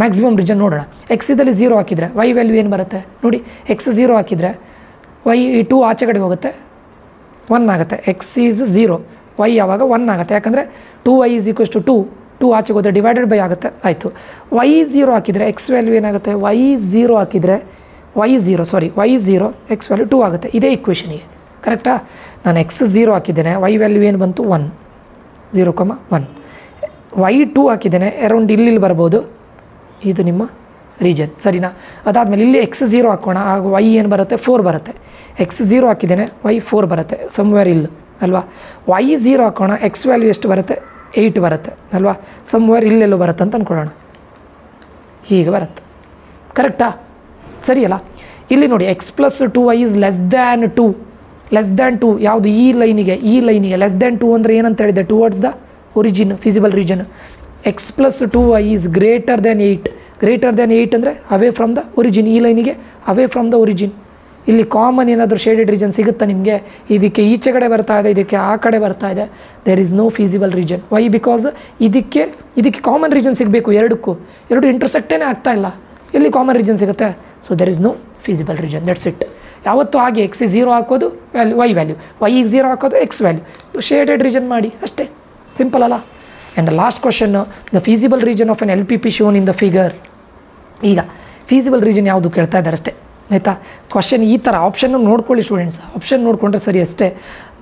ಮ್ಯಾಕ್ಸಿಮಮ್ ರೀಜನ್ ನೋಡೋಣ. ಎಕ್ಸ್ ಇದರಲ್ಲಿ 0 ಹಾಕಿದರೆ ವೈ ವ್ಯಾಲ್ಯೂ ಏನು ಬರುತ್ತೆ ನೋಡಿ. ಎಕ್ಸ್ 0 ಹಾಕಿದರೆ ವೈ 2 ಆಚೆ ಕಡೆ ಹೋಗುತ್ತೆ, 1 ಆಗುತ್ತೆ. ಎಕ್ಸ್ ಈಸ್ 0, ವೈ ಯಾವಾಗ 1 ಆಗುತ್ತೆ, ಯಾಕಂದರೆ 2y is equals to 2 ಆಚೆಗೆ ಹೋದರೆ ಡಿವೈಡೆಡ್ ಬೈ ಆಗುತ್ತೆ. ಆಯಿತು. ವೈ 0 ಹಾಕಿದರೆ ಎಕ್ಸ್ ವ್ಯಾಲ್ಯೂ ಏನಾಗುತ್ತೆ, ವೈ 0 ಹಾಕಿದರೆ ವೈ 0 ಎಕ್ಸ್ ವ್ಯಾಲ್ಯೂ 2 ಆಗುತ್ತೆ. ಇದೇ ಇಕ್ವೇಷನಿಗೆ ಕರೆಕ್ಟಾ? ನಾನು ಎಕ್ಸ್ 0 ಹಾಕಿದ್ದೇನೆ, ವೈ ವ್ಯಾಲ್ಯೂ ಏನು ಬಂತು 1, 0,1. ವೈ 2 ಹಾಕಿದ್ದೇನೆ, ಅರೌಂಡ್ ಇಲ್ಲಿ ಬರ್ಬೋದು, ಇದು ನಿಮ್ಮ ರೀಜನ್ ಸರಿನಾ. ಅದಾದಮೇಲೆ ಇಲ್ಲಿ ಎಕ್ಸ್ 0 ಹಾಕೋಣ, ಆಗ ವೈ ಏನು ಬರುತ್ತೆ 4 ಬರುತ್ತೆ. ಎಕ್ಸ್ 0 ಹಾಕಿದ್ದೇನೆ, ವೈ 4 ಬರುತ್ತೆ, ಸಮ್ವೇರ್ ಇಲ್ಲ ಅಲ್ವಾ. ವೈ 0 ಹಾಕೋಣ, ಎಕ್ಸ್ ವ್ಯಾಲ್ಯೂ ಎಷ್ಟು ಬರುತ್ತೆ 8 ಬರುತ್ತೆ ಅಲ್ವಾ. ಸಮ್ವೇರ್ ಇಲ್ಲೆಲ್ಲೋ ಬರುತ್ತೆ ಅಂತ ಅಂದ್ಕೊಳ್ಳೋಣ, ಹೀಗೆ ಬರುತ್ತೆ ಕರೆಕ್ಟಾ, ಸರಿಯಲ್ಲ. ಇಲ್ಲಿ ನೋಡಿ X plus 2y is less than 2 ಯಾವುದು ಈ ಲೈನಿಗೆ ಲೆಸ್ ದ್ಯಾನ್ 2 ಅಂದರೆ ಏನಂತ ಹೇಳಿದೆ, towards the origin feasible region. X plus 2y is greater than 8 ಅಂದರೆ ಅವೇ ಫ್ರಮ್ ದ ಒರಿಜಿನ್, ಈ ಲೈನಿಗೆ ಅವೇ ಫ್ರಮ್ ದ ಒರಿಜಿನ್. ಇಲ್ಲಿ ಕಾಮನ್ ಏನಾದರೂ ಶೇಡೆಡ್ ರೀಜನ್ ಸಿಗುತ್ತಾ ನಿಮಗೆ, ಇದಕ್ಕೆ ಈಚೆ ಕಡೆ ಬರ್ತಾ ಇದೆ, ಇದಕ್ಕೆ ಆ ಕಡೆ ಬರ್ತಾ ಇದೆ, there is no feasible region. Why because ಇದಕ್ಕೆ ಕಾಮನ್ ರೀಜನ್ ಸಿಗಬೇಕು, ಎರಡು ಇಂಟರ್ಸೆಕ್ಟೇ ಆಗ್ತಾ ಇಲ್ಲ, ಎಲ್ಲಿ ಕಾಮನ್ ರೀಜನ್ ಸಿಗುತ್ತೆ. So there is no feasible region, that's it. ಯಾವತ್ತೂ ಹಾಗೆ ಎಕ್ಸ್ 0 ಹಾಕೋದು ವೈ ವ್ಯಾಲ್ಯೂ, ವೈಗೆ 0 ಹಾಕೋದು ಎಕ್ಸ್ ವ್ಯಾಲ್ಯೂ, ಶೇಡೆಡ್ ರೀಜನ್ ಮಾಡಿ ಅಷ್ಟೇ, ಸಿಂಪಲ್ ಅಲ್ಲ. And the last question, the feasible region of N L P P shown in the figure. ಈಗ feasible region ಯಾವುದು ಕೇಳ್ತಾ ಇದ್ದಾರೆ ಅಷ್ಟೇ ಆಯಿತಾ. ಕ್ವಶನ್ ಈ ಥರ ಆಪ್ಷನ್ನು ನೋಡ್ಕೊಳ್ಳಿ ಸ್ಟೂಡೆಂಟ್ಸ್, ಆಪ್ಷನ್ ನೋಡಿಕೊಂಡ್ರೆ ಸರಿ ಅಷ್ಟೇ.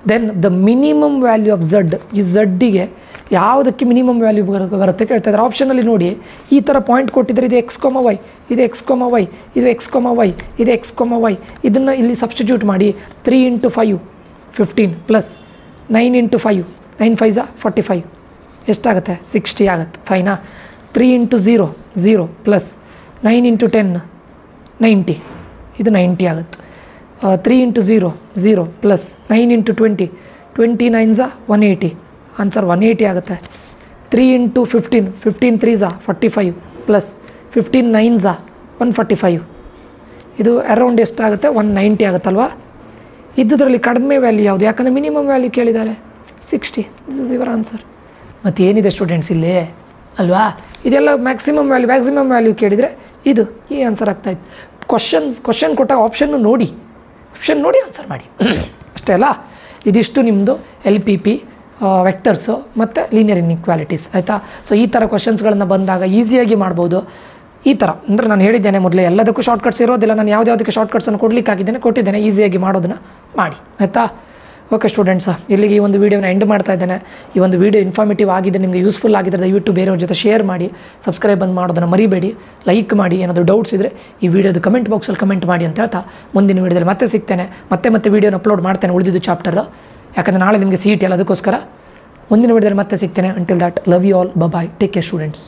Then the minimum value of Z, ಈ ಝಡ್ಡಿಗೆ ಯಾವುದಕ್ಕೆ ಮಿನಿಮಮ್ ವ್ಯಾಲ್ಯೂ ಬರುತ್ತೆ ಕೇಳ್ತಾ ಇದ್ದಾರೆ. ಆಪ್ಷನಲ್ಲಿ ನೋಡಿ ಈ ಥರ ಪಾಯಿಂಟ್ ಕೊಟ್ಟಿದ್ದಾರೆ, ಇದು ಎಕ್ಸ್ ಕೊಮ ವೈ, ಇದು ಎಕ್ಸ್ ಕೊಮ ವೈ, ಇದು ಎಕ್ಸ್ ಕೊಮ ವೈ, ಇದು ಎಕ್ಸ್ ಕೊಮ ವೈ. ಇದನ್ನು ಇಲ್ಲಿ ಸಬ್ಸ್ಟಿಟ್ಯೂಟ್ ಮಾಡಿ 3 × 5 15 ಪ್ಲಸ್ 9 × 5 9 5 45 ಎಷ್ಟಾಗುತ್ತೆ 60 ಆಗುತ್ತೆ, ಫೈನಾ. 3 × 0 0 ಪ್ಲಸ್ 9 × 10 90, ಇದು 90 ಆಗುತ್ತೆ. 3 × 0 0 ಪ್ಲಸ್ 9 × 20 29 180, ಆನ್ಸರ್ 180 ಆಗುತ್ತೆ. 3 × 15 15 3 45 ಪ್ಲಸ್ 15 9 145, ಇದು ಅರೌಂಡ್ ಎಷ್ಟಾಗುತ್ತೆ 190 ಆಗುತ್ತಲ್ವಾ. ಇದ್ದುದರಲ್ಲಿ ಕಡಿಮೆ ವ್ಯಾಲ್ಯೂ ಯಾವುದು, ಯಾಕಂದರೆ ಮಿನಿಮಮ್ ವ್ಯಾಲ್ಯೂ ಕೇಳಿದ್ದಾರೆ 60, ದಿಸ್ ಇಸ್ ಯುವರ್ ಆನ್ಸರ್. ಮತ್ತು ಏನಿದೆ ಸ್ಟೂಡೆಂಟ್ಸ್ ಇಲ್ಲಿ ಅಲ್ವಾ, ಇದೆಲ್ಲ ಮ್ಯಾಕ್ಸಿಮಮ್ ವ್ಯಾಲ್ಯೂ ಕೇಳಿದರೆ ಇದು ಈ ಆನ್ಸರ್ ಆಗ್ತಾಯಿತ್ತು. ಕ್ವಶನ್ ಕೊಟ್ಟಾಗ ಆಪ್ಷನ್ನು ನೋಡಿ ಆನ್ಸರ್ ಮಾಡಿ ಅಷ್ಟೇ ಅಲ್ಲ. ಇದಿಷ್ಟು ನಿಮ್ಮದು ಎಲ್ ಪಿ ಪಿ ವೆಕ್ಟರ್ಸು ಮತ್ತು ಲೀನಿಯರ್ ಇನ್ಇಕ್ವಾಲಿಟೀಸ್ ಆಯಿತಾ. ಸೊ ಈ ಥರ ಕ್ವಶನ್ಸ್ಗಳನ್ನು ಬಂದಾಗ ಈಸಿಯಾಗಿ ಮಾಡ್ಬೋದು. ಈ ಥರ ಅಂದರೆ ನಾನು ಹೇಳಿದ್ದೇನೆ ಮೊದಲೇ, ಎಲ್ಲದಕ್ಕೂ ಶಾರ್ಟ್ಕಟ್ಸ್ ಇರೋದಿಲ್ಲ, ನಾನು ಯಾವುದಕ್ಕೆ ಶಾರ್ಟ್ಕಟ್ಸನ್ನು ಕೊಟ್ಟಿದ್ದೇನೆ, ಈಸಿಯಾಗಿ ಮಾಡೋದನ್ನು ಮಾಡಿ ಆಯಿತಾ. ಓಕೆ ಸ್ಟೂಡೆಂಟ್ಸ್, ಇಲ್ಲಿಗೆ ಈ ಒಂದು ವೀಡಿಯೋನ ಎಂಡ್ ಮಾಡ್ತಾ ಇದ್ದೇನೆ. ಈ ಒಂದು ವೀಡಿಯೋ ಇನ್ಫಾರ್ಮೇಟಿವ್ ಆಗಿದೆ, ನಿಮಗೆ ಯೂಸ್ಫುಲ್ ಆಗಿದ್ದರೆ ದಯವಿಟ್ಟು ಬೇರೆಯವ್ರ ಜೊತೆ ಶೇರ್ ಮಾಡಿ, ಸಬ್ಸ್ಕ್ರೈಬ್ ಮಾಡೋದನ್ನು ಮರಿಬೇಡಿ, ಲೈಕ್ ಮಾಡಿ. ಏನಾದರೂ ಡೌಟ್ಸ್ ಇದ್ದರೆ ಈ ವಿಡಿಯೋದು ಕಮೆಂಟ್ ಬಾಕ್ಸಲ್ಲಿ ಕಮೆಂಟ್ ಮಾಡಿ ಅಂತ ಹೇಳ್ತಾ ಮುಂದಿನ ವೀಡಿಯೋದಲ್ಲಿ ಮತ್ತೆ ಸಿಗ್ತೇನೆ. ಮತ್ತೆ ವೀಡಿಯೋನ ಅಪ್ಲೋಡ್ ಮಾಡ್ತೇನೆ ಉಳಿದಿದ್ದು ಚಾಪ್ಟರ್, ಯಾಕಂದರೆ ನಾಳೆ ನಿಮಗೆ CET ಅಲ್ಲ, ಅದಕ್ಕೋಸ್ಕರ ಮುಂದಿನ ವೀಡಿಯೋದಲ್ಲಿ ಮತ್ತೆ ಸಿಗ್ತೇನೆ. Until that, love you all, bye, take care students.